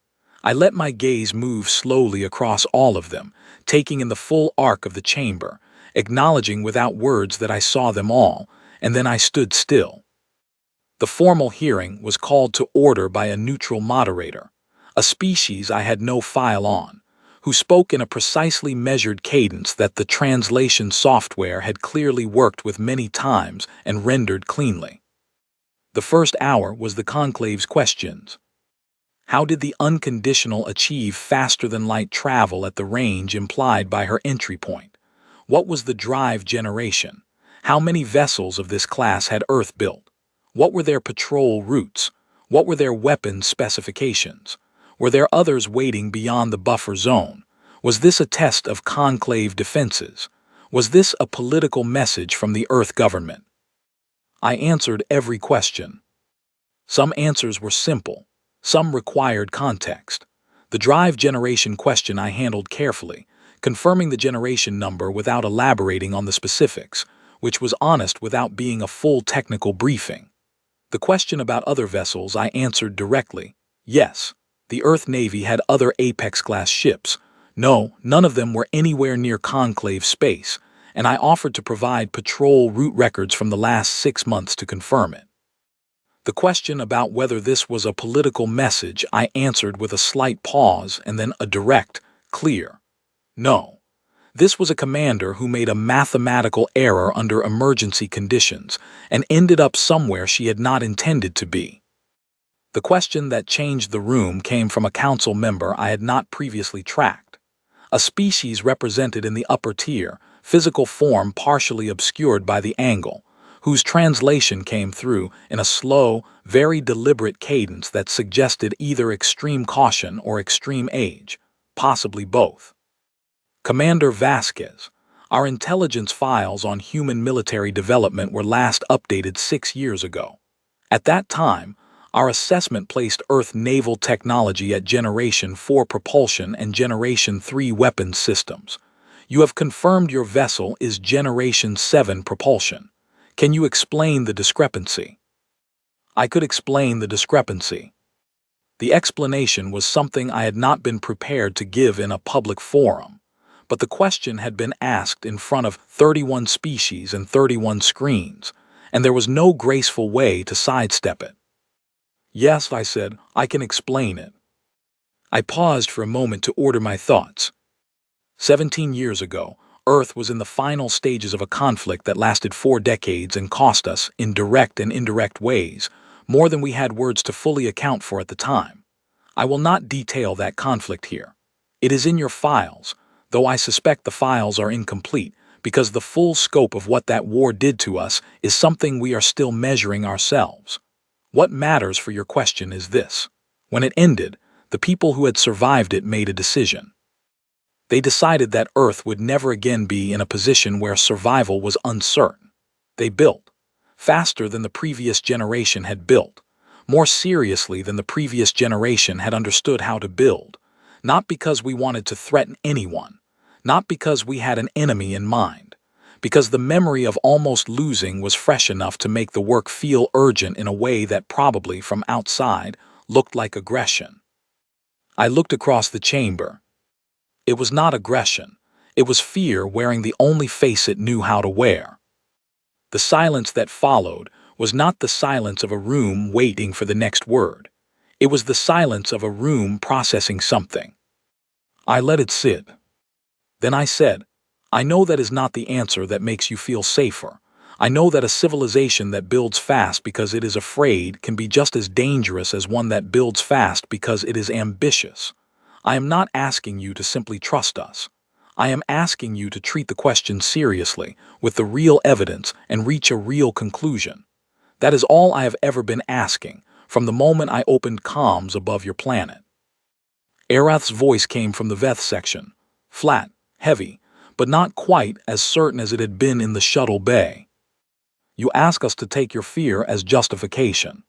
I let my gaze move slowly across all of them, taking in the full arc of the chamber, acknowledging without words that I saw them all, and then I stood still. The formal hearing was called to order by a neutral moderator, a species I had no file on, who spoke in a precisely measured cadence that the translation software had clearly worked with many times and rendered cleanly. The first hour was the conclave's questions. How did the unconditional achieve faster-than-light travel at the range implied by her entry point? What was the drive generation? How many vessels of this class had Earth built? What were their patrol routes? What were their weapons specifications? Were there others waiting beyond the buffer zone? Was this a test of conclave defenses? Was this a political message from the Earth government? I answered every question. Some answers were simple. Some required context. The drive generation question I handled carefully, confirming the generation number without elaborating on the specifics, which was honest without being a full technical briefing. The question about other vessels I answered directly. Yes, the Earth Navy had other Apex-class ships. No, none of them were anywhere near conclave space, and I offered to provide patrol route records from the last 6 months to confirm it. The question about whether this was a political message I answered with a slight pause and then a direct, clear, no. This was a commander who made a mathematical error under emergency conditions and ended up somewhere she had not intended to be. The question that changed the room came from a council member I had not previously tracked. A species represented in the upper tier, physical form partially obscured by the angle, whose translation came through in a slow, very deliberate cadence that suggested either extreme caution or extreme age, possibly both. Commander Vasquez, our intelligence files on human military development were last updated 6 years ago. At that time, our assessment placed Earth naval technology at Generation 4 propulsion and Generation 3 weapons systems. You have confirmed your vessel is Generation 7 propulsion. Can you explain the discrepancy? I could explain the discrepancy. The explanation was something I had not been prepared to give in a public forum, but the question had been asked in front of 31 species and 31 screens, and there was no graceful way to sidestep it. Yes, I said, I can explain it. I paused for a moment to order my thoughts. 17 years ago, Earth was in the final stages of a conflict that lasted 4 decades and cost us, in direct and indirect ways, more than we had words to fully account for at the time. I will not detail that conflict here. It is in your files, though I suspect the files are incomplete, because the full scope of what that war did to us is something we are still measuring ourselves. What matters for your question is this. When it ended, the people who had survived it made a decision. They decided that Earth would never again be in a position where survival was uncertain. They built, faster than the previous generation had built, more seriously than the previous generation had understood how to build, not because we wanted to threaten anyone, not because we had an enemy in mind, because the memory of almost losing was fresh enough to make the work feel urgent in a way that probably, from outside, looked like aggression. I looked across the chamber. It was not aggression. It was fear wearing the only face it knew how to wear. The silence that followed was not the silence of a room waiting for the next word. It was the silence of a room processing something. I let it sit. Then I said, I know that is not the answer that makes you feel safer. I know that a civilization that builds fast because it is afraid can be just as dangerous as one that builds fast because it is ambitious. I am not asking you to simply trust us. I am asking you to treat the question seriously, with the real evidence, and reach a real conclusion. That is all I have ever been asking, from the moment I opened comms above your planet." Arath's voice came from the Veth section, flat, heavy, but not quite as certain as it had been in the shuttle bay. "You ask us to take your fear as justification."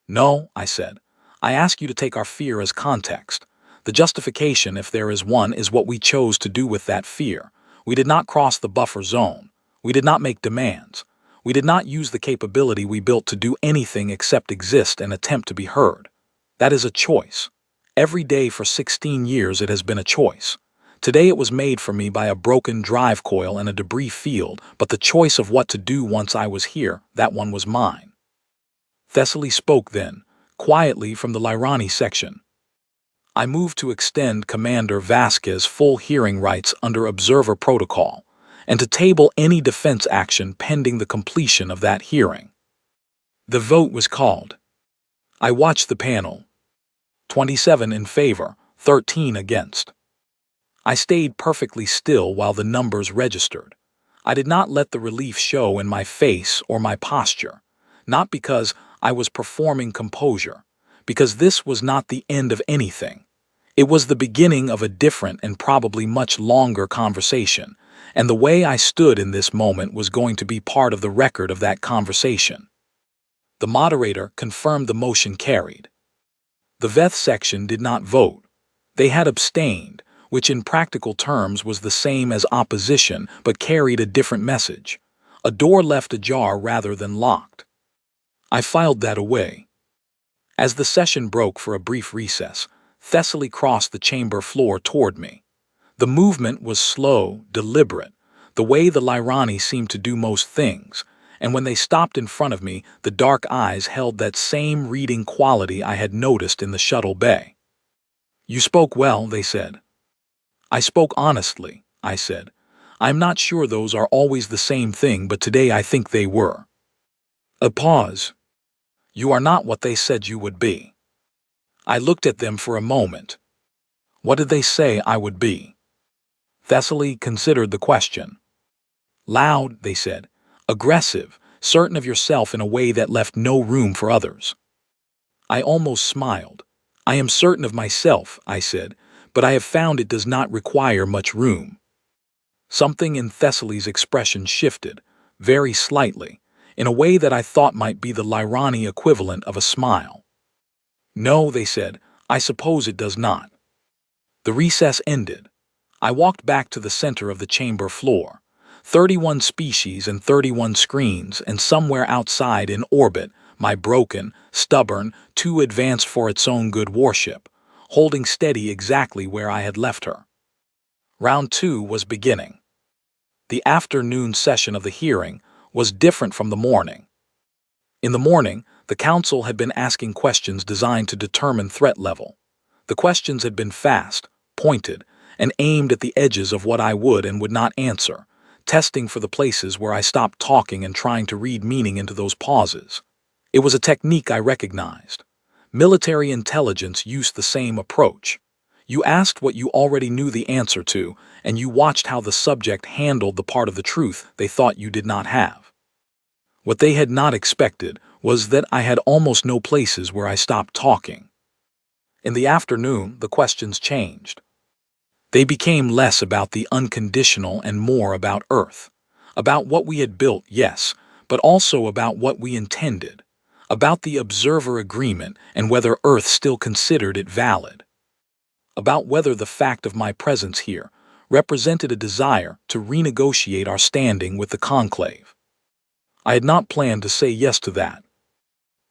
"No," I said. "I ask you to take our fear as context. The justification, if there is one, is what we chose to do with that fear. We did not cross the buffer zone. We did not make demands. We did not use the capability we built to do anything except exist and attempt to be heard. That is a choice. Every day for 16 years it has been a choice. Today it was made for me by a broken drive coil and a debris field, but the choice of what to do once I was here, that one was mine." Thessaly spoke then, quietly from the Lyrani section. "I move to extend Commander Vasquez's full hearing rights under Observer Protocol, and to table any defense action pending the completion of that hearing." The vote was called. I watched the panel. 27 in favor, 13 against. I stayed perfectly still while the numbers registered. I did not let the relief show in my face or my posture, not because I was performing composure, because this was not the end of anything. It was the beginning of a different and probably much longer conversation, and the way I stood in this moment was going to be part of the record of that conversation. The moderator confirmed the motion carried. The Veth section did not vote. They had abstained, which in practical terms was the same as opposition but carried a different message. A door left ajar rather than locked. I filed that away. As the session broke for a brief recess, Thessaly crossed the chamber floor toward me. The movement was slow, deliberate, the way the Lyrani seemed to do most things, and when they stopped in front of me, the dark eyes held that same reading quality I had noticed in the shuttle bay. "You spoke well," they said. "I spoke honestly," I said. "I'm not sure those are always the same thing, but today I think they were." A pause. "You are not what they said you would be." I looked at them for a moment. "What did they say I would be?" Thessaly considered the question. "Loud," they said. "Aggressive, certain of yourself in a way that left no room for others." I almost smiled. "I am certain of myself," I said, "but I have found it does not require much room." Something in Thessaly's expression shifted, very slightly, in a way that I thought might be the Lyrani equivalent of a smile. "No," they said, "I suppose it does not." The recess ended. I walked back to the center of the chamber floor. 31 species and 31 screens, and somewhere outside in orbit, my broken, stubborn, too advanced for its own good warship, holding steady exactly where I had left her. Round 2 was beginning. The afternoon session of the hearing was different from the morning. In the morning, the council had been asking questions designed to determine threat level. The questions had been fast, pointed, and aimed at the edges of what I would and would not answer, testing for the places where I stopped talking and trying to read meaning into those pauses. It was a technique I recognized. Military intelligence used the same approach. You asked what you already knew the answer to, and you watched how the subject handled the part of the truth they thought you did not have. What they had not expected was that I had almost no places where I stopped talking. In the afternoon, the questions changed. They became less about the unconditional and more about Earth. About what we had built, yes, but also about what we intended. About the observer agreement and whether Earth still considered it valid. About whether the fact of my presence here represented a desire to renegotiate our standing with the conclave. I had not planned to say yes to that.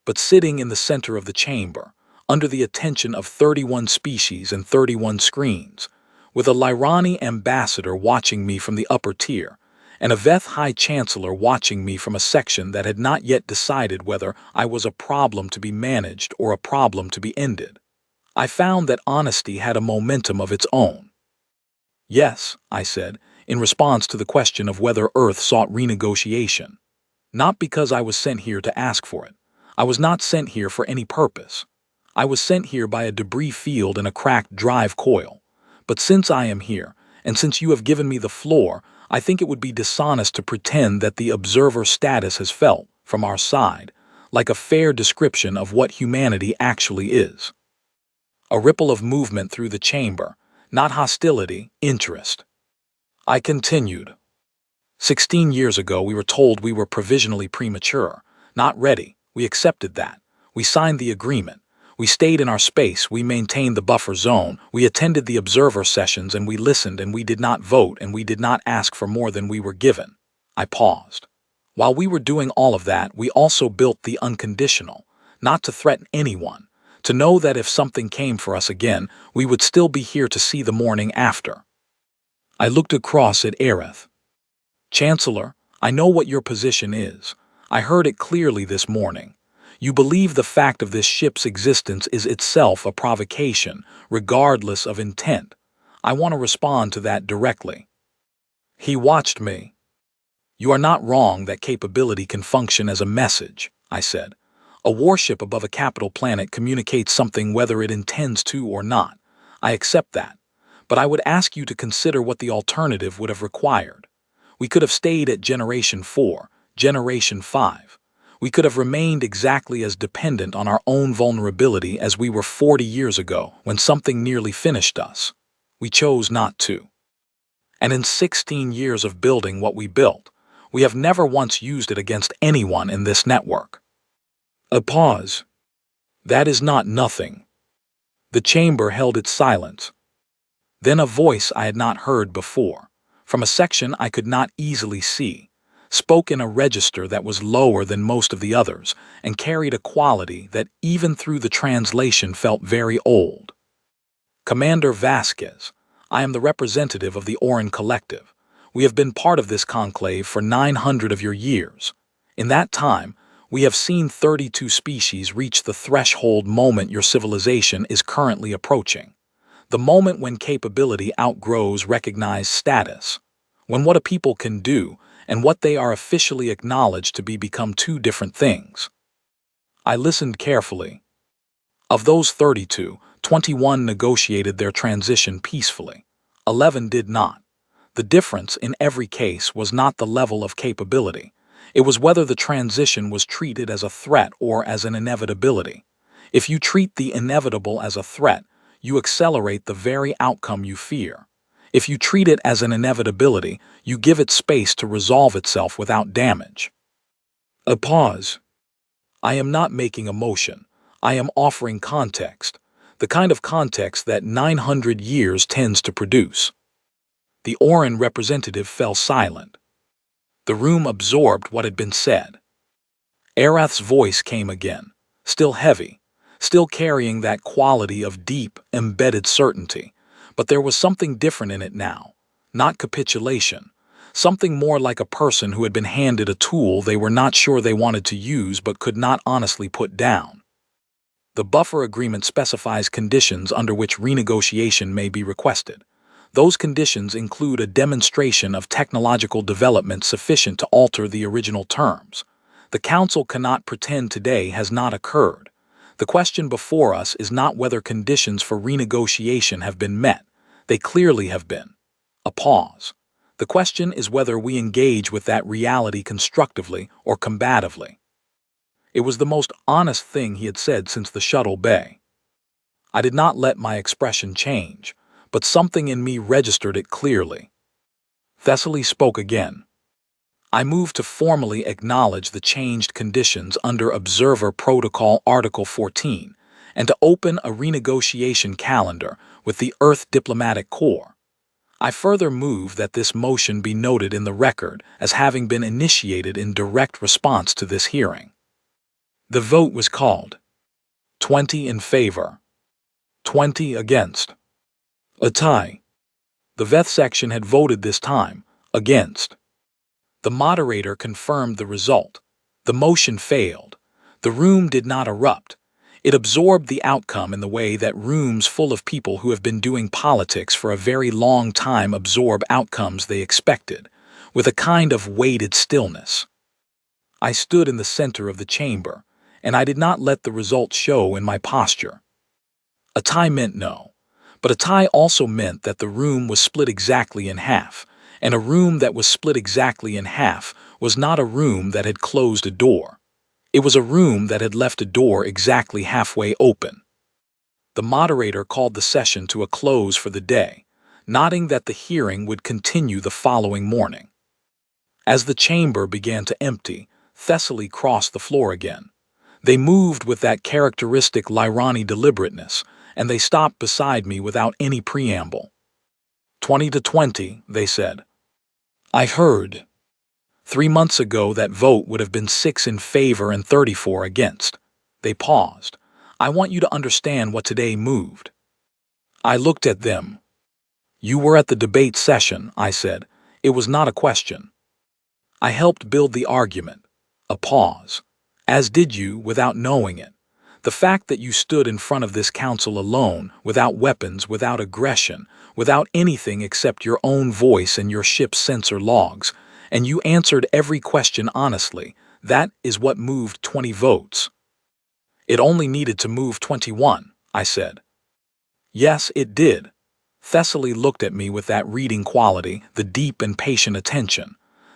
But sitting in the center of the chamber, under the attention of 31 species and 31 screens, with a Lyrani ambassador watching me from the upper tier, and a Veth High Chancellor watching me from a section that had not yet decided whether I was a problem to be managed or a problem to be ended, I found that honesty had a momentum of its own. "Yes," I said, in response to the question of whether Earth sought renegotiation. Not because I was sent here to ask for it. I was not sent here for any purpose. I was sent here by a debris field and a cracked drive coil. But since I am here, And since you have given me the floor, I think it would be dishonest to pretend that the observer status has felt, from our side, like a fair description of what humanity actually is. A ripple of movement through the chamber, not hostility, interest. I continued. 16 years ago, we were told we were provisionally premature, not ready. We accepted that. We signed the agreement. We stayed in our space, we maintained the buffer zone, we attended the observer sessions, and we listened, and we did not vote, and we did not ask for more than we were given. I paused. While we were doing all of that, we also built the unconditional, not to threaten anyone, to know that if something came for us again, we would still be here to see the morning after. I looked across at Aerith. Chancellor, I know what your position is. I heard it clearly this morning. You believe the fact of this ship's existence is itself a provocation, regardless of intent. I want to respond to that directly. He watched me. You are not wrong that capability can function as a message, I said. A warship above a capital planet communicates something whether it intends to or not. I accept that. But I would ask you to consider what the alternative would have required. We could have stayed at Generation 4, Generation 5. We could have remained exactly as dependent on our own vulnerability as we were 40 years ago when something nearly finished us. We chose not to. And in 16 years of building what we built, we have never once used it against anyone in this network. A pause. That is not nothing. The chamber held its silence. Then a voice I had not heard before, from a section I could not easily see, spoke in a register that was lower than most of the others and carried a quality that even through the translation felt very old. Commander Vasquez, I am the representative of the Orin Collective. We have been part of this conclave for 900 of your years. In that time, we have seen 32 species reach the threshold moment your civilization is currently approaching. The moment when capability outgrows recognized status. When what a people can do and what they are officially acknowledged to become two different things. I listened carefully. Of those 32, 21 negotiated their transition peacefully. 11 did not. The difference in every case was not the level of capability. It was whether the transition was treated as a threat or as an inevitability. If you treat the inevitable as a threat, you accelerate the very outcome you fear. If you treat it as an inevitability, you give it space to resolve itself without damage. A pause. I am not making a motion. I am offering context, the kind of context that 900 years tends to produce. The Orin representative fell silent. The room absorbed what had been said. Arath's voice came again, still heavy, still carrying that quality of deep, embedded certainty. But there was something different in it now, not capitulation, something more like a person who had been handed a tool they were not sure they wanted to use but could not honestly put down. The buffer agreement specifies conditions under which renegotiation may be requested. Those conditions include a demonstration of technological development sufficient to alter the original terms. The Council cannot pretend today has not occurred. The question before us is not whether conditions for renegotiation have been met. They clearly have been. A pause. The question is whether we engage with that reality constructively or combatively. It was the most honest thing he had said since the shuttle bay. I did not let my expression change, but something in me registered it clearly. Thessaly spoke again. I moved to formally acknowledge the changed conditions under Observer Protocol Article 14 and to open a renegotiation calendar with the Earth Diplomatic Corps. I further move that this motion be noted in the record as having been initiated in direct response to this hearing. The vote was called. 20 in favor. 20 against. A tie. The Veth section had voted this time, against. The moderator confirmed the result. The motion failed. The room did not erupt. It absorbed the outcome in the way that rooms full of people who have been doing politics for a very long time absorb outcomes they expected, with a kind of weighted stillness. I stood in the center of the chamber, and I did not let the result show in my posture. A tie meant no, But a tie also meant that the room was split exactly in half, and a room that was split exactly in half was not a room that had closed a door. It was a room that had left a door exactly halfway open. The moderator called the session to a close for the day, nodding that the hearing would continue the following morning. As the chamber began to empty, Thessaly crossed the floor again. They moved with that characteristic Lyrani deliberateness, and they stopped beside me without any preamble. 20-20, they said. I heard. 3 months ago that vote would have been 6 in favor and 34 against. They paused. I want you to understand what today moved. I looked at them. You were at the debate session, I said. It was not a question. I helped build the argument. A pause. As did you without knowing it. The fact that you stood in front of this council alone, without weapons, without aggression, without anything except your own voice and your ship's sensor logs, and you answered every question honestly, that is what moved 20 votes. It only needed to move 21, I said. Yes, it did. Thessaly looked at me with that reading quality, the deep and patient attention.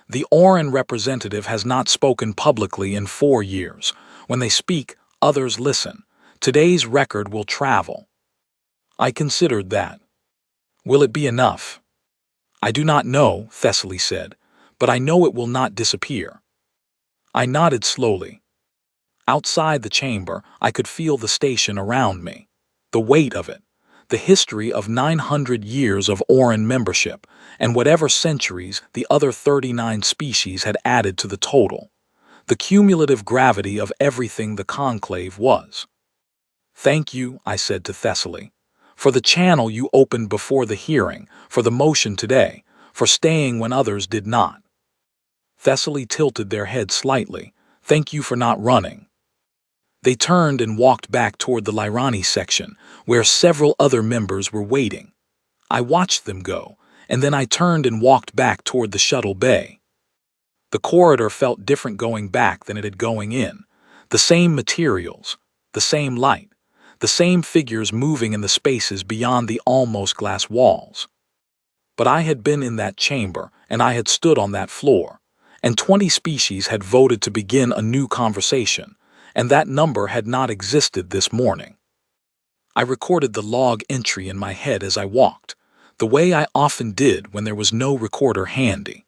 The Oran representative has not spoken publicly in 4 years. When they speak, others listen. Today's record will travel. I considered that. Will it be enough? I do not know, Thessaly said, but I know it will not disappear. I nodded slowly. Outside the chamber, I could feel the station around me. The weight of it. The history of 900 years of Oran membership, and whatever centuries the other 39 species had added to the total. The cumulative gravity of everything the conclave was. Thank you, I said to Thessaly, for the channel you opened before the hearing, for the motion today, for staying when others did not. Thessaly tilted their head slightly. Thank you for not running. They turned and walked back toward the Lyrani section, where several other members were waiting. I watched them go, and then I turned and walked back toward the shuttle bay. The corridor felt different going back than it had going in. The same materials, the same light, the same figures moving in the spaces beyond the almost glass walls. But I had been in that chamber, and I had stood on that floor, and 20 species had voted to begin a new conversation, and that number had not existed this morning. I recorded the log entry in my head as I walked, the way I often did when there was no recorder handy.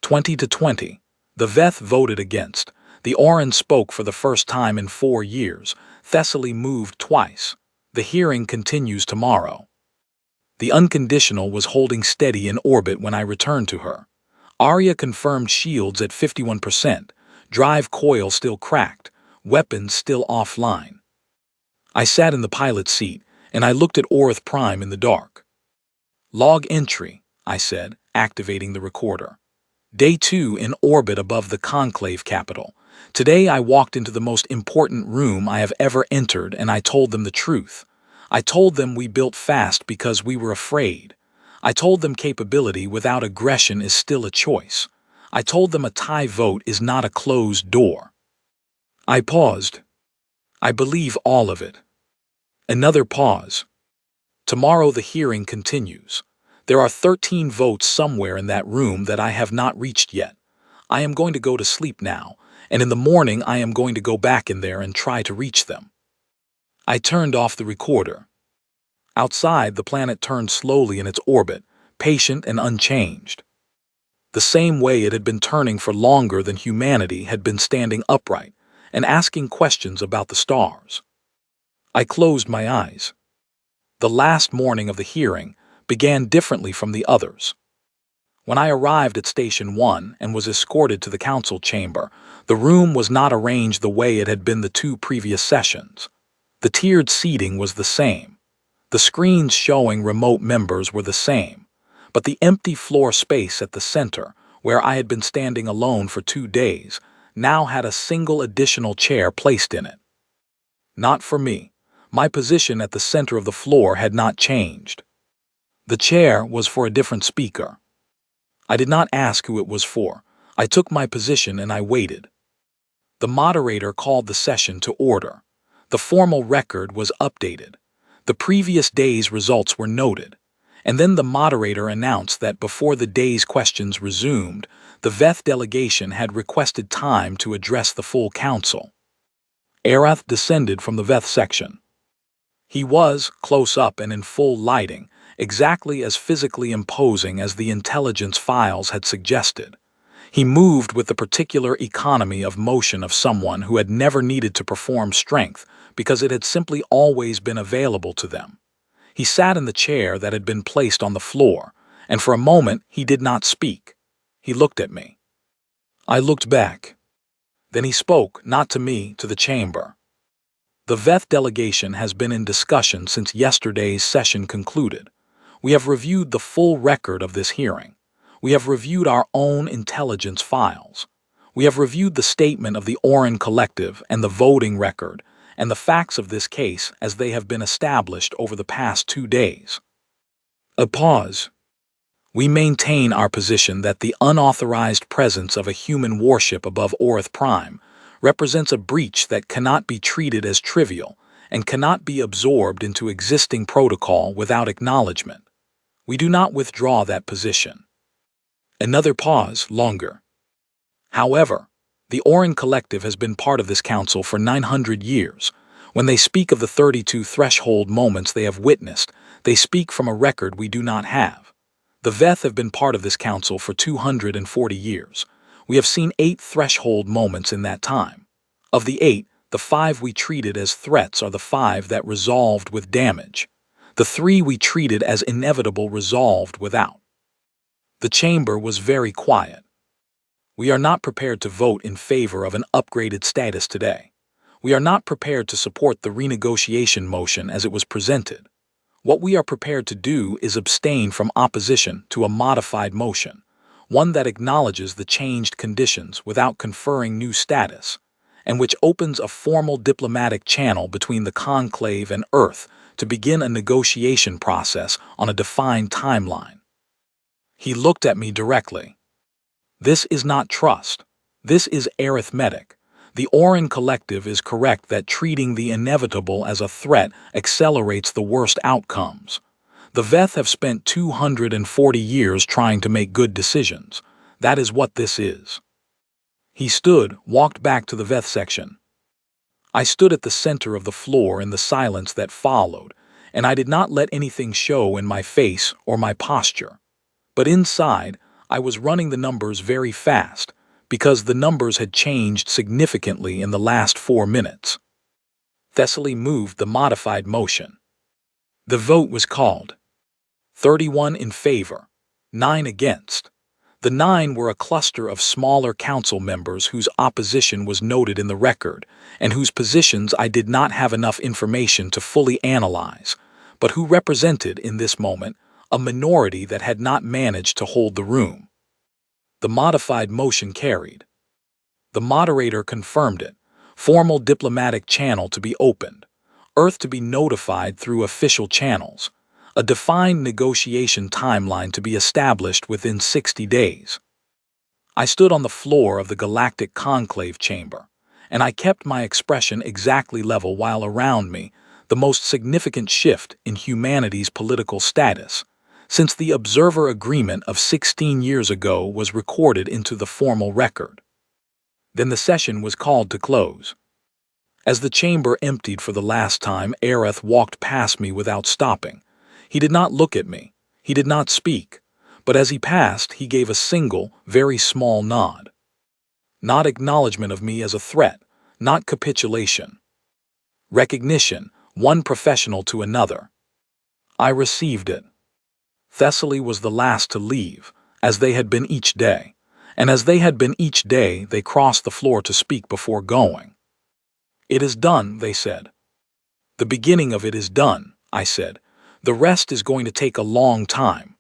20-20. The Veth voted against. The Oran spoke for the first time in 4 years. Thessaly moved twice. The hearing continues tomorrow. The unconditional was holding steady in orbit when I returned to her. Arya confirmed shields at 51%. Drive coil still cracked. Weapons still offline. I sat in the pilot seat, and I looked at Orith Prime in the dark. Log entry, I said, activating the recorder. Day 2 in orbit above the conclave capital. Today I walked into the most important room I have ever entered, and I told them the truth. I told them we built fast because we were afraid. I told them capability without aggression is still a choice. I told them a tie vote is not a closed door. I paused. I believe all of it. Another pause. Tomorrow the hearing continues. There are 13 votes somewhere in that room that I have not reached yet. I am going to go to sleep now, and in the morning I am going to go back in there and try to reach them. I turned off the recorder. Outside, the planet turned slowly in its orbit, patient and unchanged. The same way it had been turning for longer than humanity had been standing upright and asking questions about the stars. I closed my eyes. The last morning of the hearing began differently from the others. When I arrived at Station 1 and was escorted to the council chamber, the room was not arranged the way it had been the 2 previous sessions. The tiered seating was the same. The screens showing remote members were the same, but the empty floor space at the center, where I had been standing alone for 2 days, now had a single additional chair placed in it. Not for me. My position at the center of the floor had not changed. The chair was for a different speaker. I did not ask who it was for. I took my position and I waited. The moderator called the session to order. The formal record was updated. The previous day's results were noted, and then the moderator announced that before the day's questions resumed, the VETH delegation had requested time to address the full council. Arath descended from the VETH section. He was, close up and in full lighting, exactly as physically imposing as the intelligence files had suggested. He moved with the particular economy of motion of someone who had never needed to perform strength because it had simply always been available to them. He sat in the chair that had been placed on the floor, and for a moment he did not speak. He looked at me. I looked back. Then he spoke, not to me, to the chamber. The VETH delegation has been in discussion since yesterday's session concluded. We have reviewed the full record of this hearing. We have reviewed our own intelligence files. We have reviewed the statement of the Orin Collective and the voting record and the facts of this case as they have been established over the past 2 days. A pause. We maintain our position that the unauthorized presence of a human warship above Orith Prime represents a breach that cannot be treated as trivial and cannot be absorbed into existing protocol without acknowledgement. We do not withdraw that position. Another pause, longer. However, the Orin Collective has been part of this council for 900 years. When they speak of the 32 threshold moments they have witnessed, they speak from a record we do not have. The VETH have been part of this council for 240 years. We have seen 8 threshold moments in that time. Of the 8, the 5 we treated as threats are the 5 that resolved with damage. The 3 we treated as inevitable resolved without. The chamber was very quiet. We are not prepared to vote in favor of an upgraded status today. We are not prepared to support the renegotiation motion as it was presented. What we are prepared to do is abstain from opposition to a modified motion, one that acknowledges the changed conditions without conferring new status, and which opens a formal diplomatic channel between the conclave and Earth to begin a negotiation process on a defined timeline. He looked at me directly. This is not trust. This is arithmetic. The Orin Collective is correct that treating the inevitable as a threat accelerates the worst outcomes. The VETH have spent 240 years trying to make good decisions. That is what this is. He stood, walked back to the VETH section. I stood at the center of the floor in the silence that followed, and I did not let anything show in my face or my posture. But inside, I was running the numbers very fast, because the numbers had changed significantly in the last 4 minutes. Thessaly moved the modified motion. The vote was called. 31 in favor, 9 against. The 9 were a cluster of smaller council members whose opposition was noted in the record, and whose positions I did not have enough information to fully analyze, but who represented, in this moment, a minority that had not managed to hold the room. The modified motion carried. The moderator confirmed it. Formal diplomatic channel to be opened. Earth to be notified through official channels. A defined negotiation timeline to be established within 60 days. I stood on the floor of the Galactic Conclave chamber, and I kept my expression exactly level while around me, the most significant shift in humanity's political status, since the Observer Agreement of 16 years ago was recorded into the formal record. Then the session was called to close. As the chamber emptied for the last time, Arath walked past me without stopping. He did not look at me. He did not speak. But as he passed, he gave a single, very small nod. Not acknowledgement of me as a threat, not capitulation. Recognition, one professional to another. I received it. Thessaly was the last to leave, as they had been each day, and as they had been each day, they crossed the floor to speak before going. It is done, they said. The beginning of it is done, I said. The rest is going to take a long time.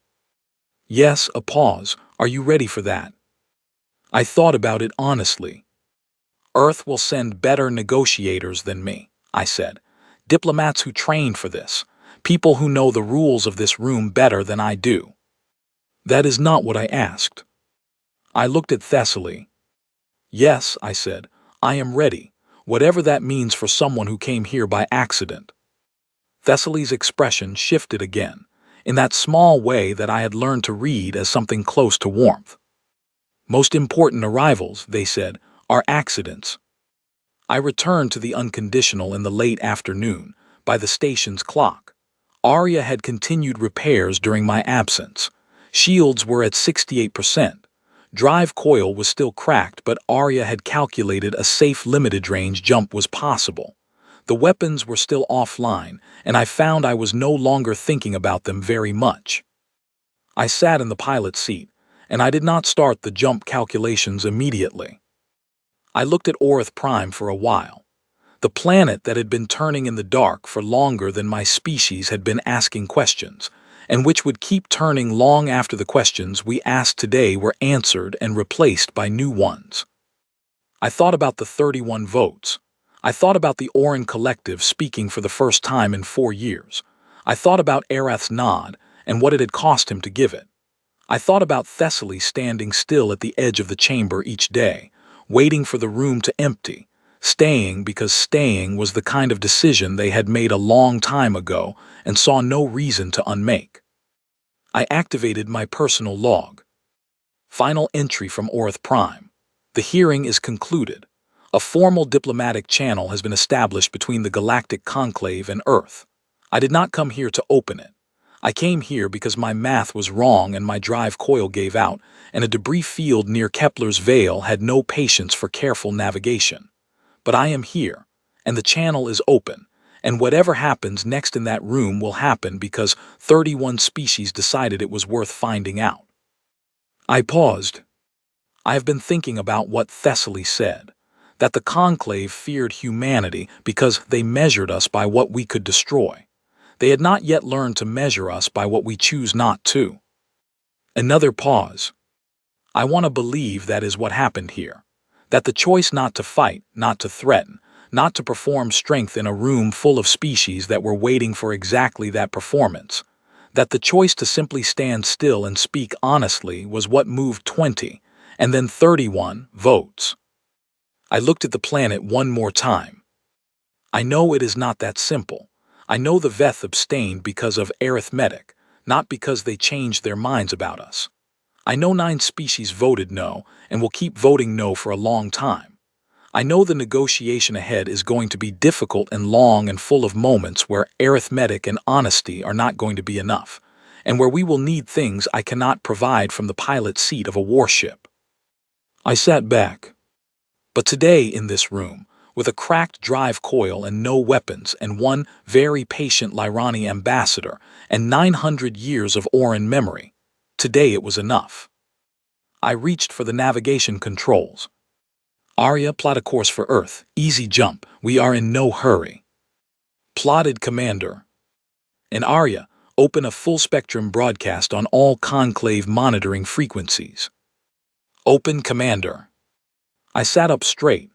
Yes, a pause. Are you ready for that? I thought about it honestly. Earth will send better negotiators than me, I said. Diplomats who trained for this. People who know the rules of this room better than I do. That is not what I asked. I looked at Thessaly. Yes, I said, I am ready, whatever that means for someone who came here by accident. Thessaly's expression shifted again, in that small way that I had learned to read as something close to warmth. Most important arrivals, they said, are accidents. I returned to the unconditional in the late afternoon, by the station's clock. Arya had continued repairs during my absence. Shields were at 68%. Drive coil was still cracked, but Arya had calculated a safe limited-range jump was possible. The weapons were still offline, and I found I was no longer thinking about them very much. I sat in the pilot's seat, and I did not start the jump calculations immediately. I looked at Orith Prime for a while. The planet that had been turning in the dark for longer than my species had been asking questions, and which would keep turning long after the questions we asked today were answered and replaced by new ones. I thought about the 31 votes. I thought about the Orin Collective speaking for the first time in 4 years. I thought about Arath's nod and what it had cost him to give it. I thought about Thessaly standing still at the edge of the chamber each day, waiting for the room to empty, staying because staying was the kind of decision they had made a long time ago and saw no reason to unmake. I activated my personal log. Final entry from Orith Prime. The hearing is concluded. A formal diplomatic channel has been established between the Galactic Conclave and Earth. I did not come here to open it. I came here because my math was wrong and my drive coil gave out, and a debris field near Kepler's Veil had no patience for careful navigation. But I am here, and the channel is open, and whatever happens next in that room will happen because 31 species decided it was worth finding out. I paused. I have been thinking about what Thessaly said, that the Conclave feared humanity because they measured us by what we could destroy. They had not yet learned to measure us by what we choose not to. Another pause. I want to believe that is what happened here. That the choice not to fight, not to threaten, not to perform strength in a room full of species that were waiting for exactly that performance, that the choice to simply stand still and speak honestly was what moved 20, and then 31 votes. I looked at the planet one more time. I know it is not that simple. I know the Veth abstained because of arithmetic, not because they changed their minds about us. I know 9 species voted no and will keep voting no for a long time. I know the negotiation ahead is going to be difficult and long and full of moments where arithmetic and honesty are not going to be enough, and where we will need things I cannot provide from the pilot seat of a warship. I sat back. But today in this room, with a cracked drive coil and no weapons and one very patient Lyrani ambassador and 900 years of Orin memory, today it was enough. I reached for the navigation controls. Arya, plot a course for Earth. Easy jump. We are in no hurry. Plotted, Commander. And Arya, open a full-spectrum broadcast on all Conclave monitoring frequencies. Open, Commander. I sat up straight.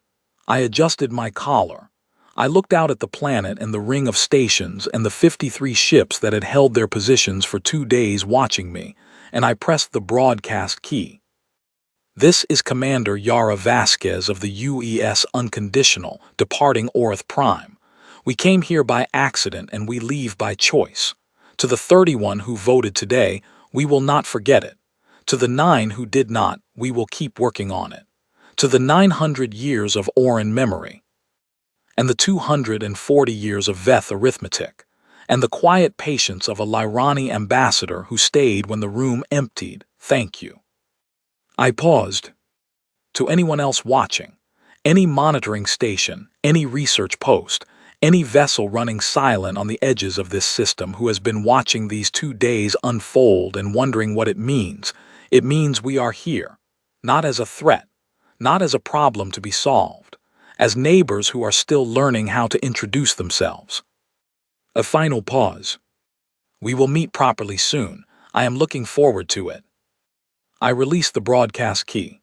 I adjusted my collar. I looked out at the planet and the ring of stations and the 53 ships that had held their positions for 2 days watching me, and I pressed the broadcast key. This is Commander Yara Vasquez of the UES Unconditional, departing Orith Prime. We came here by accident and we leave by choice. To the 31 who voted today, we will not forget it. To the 9 who did not, we will keep working on it. To the 900 years of Orin memory, and the 240 years of Veth arithmetic, and the quiet patience of a Lyrani ambassador who stayed when the room emptied, thank you. I paused. To anyone else watching, any monitoring station, any research post, any vessel running silent on the edges of this system who has been watching these 2 days unfold and wondering what it means we are here, not as a threat, not as a problem to be solved, as neighbors who are still learning how to introduce themselves. A final pause. We will meet properly soon. I am looking forward to it. I released the broadcast key.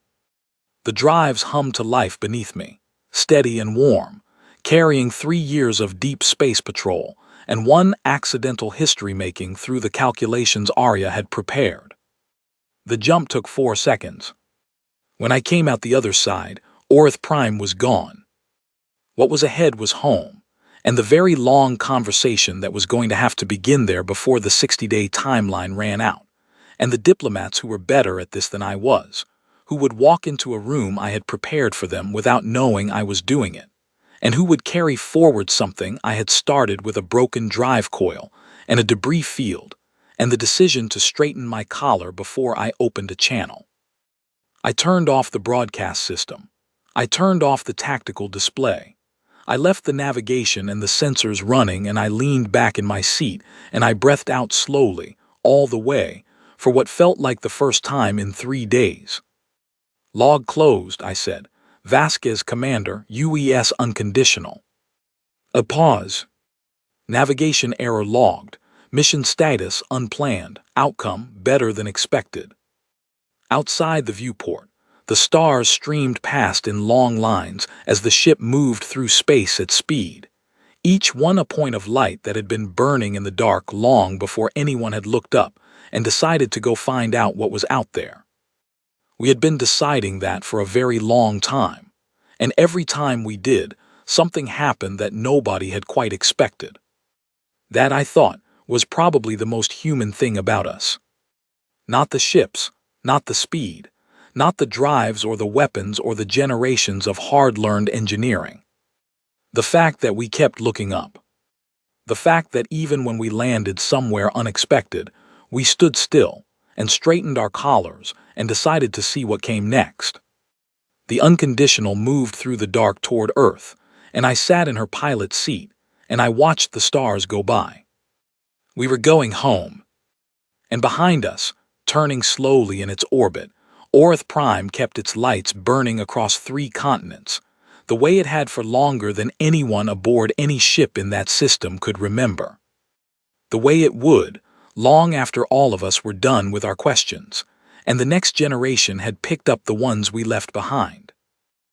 The drives hummed to life beneath me, steady and warm, carrying 3 years of deep space patrol and 1 accidental history-making through the calculations Arya had prepared. The jump took 4 seconds. When I came out the other side, Orith Prime was gone. What was ahead was home, and the very long conversation that was going to have to begin there before the 60-day timeline ran out, and the diplomats who were better at this than I was, who would walk into a room I had prepared for them without knowing I was doing it, and who would carry forward something I had started with a broken drive coil and a debris field, and the decision to straighten my collar before I opened a channel. I turned off the broadcast system. I turned off the tactical display. I left the navigation and the sensors running, and I leaned back in my seat and I breathed out slowly, all the way, for what felt like the first time in 3 days. "Log closed," I said. "Vasquez, Commander, UES unconditional." A pause. "Navigation error logged. Mission status unplanned. Outcome better than expected." Outside the viewport, the stars streamed past in long lines as the ship moved through space at speed, each one a point of light that had been burning in the dark long before anyone had looked up and decided to go find out what was out there. We had been deciding that for a very long time, and every time we did, something happened that nobody had quite expected. That, I thought, was probably the most human thing about us. Not the ships, not the speed, not the drives or the weapons or the generations of hard-learned engineering. The fact that we kept looking up. The fact that even when we landed somewhere unexpected, we stood still and straightened our collars and decided to see what came next. The unconditional moved through the dark toward Earth, and I sat in her pilot seat, and I watched the stars go by. We were going home. And behind us, turning slowly in its orbit, Orith Prime kept its lights burning across 3 continents, the way it had for longer than anyone aboard any ship in that system could remember. The way it would, long after all of us were done with our questions, and the next generation had picked up the ones we left behind.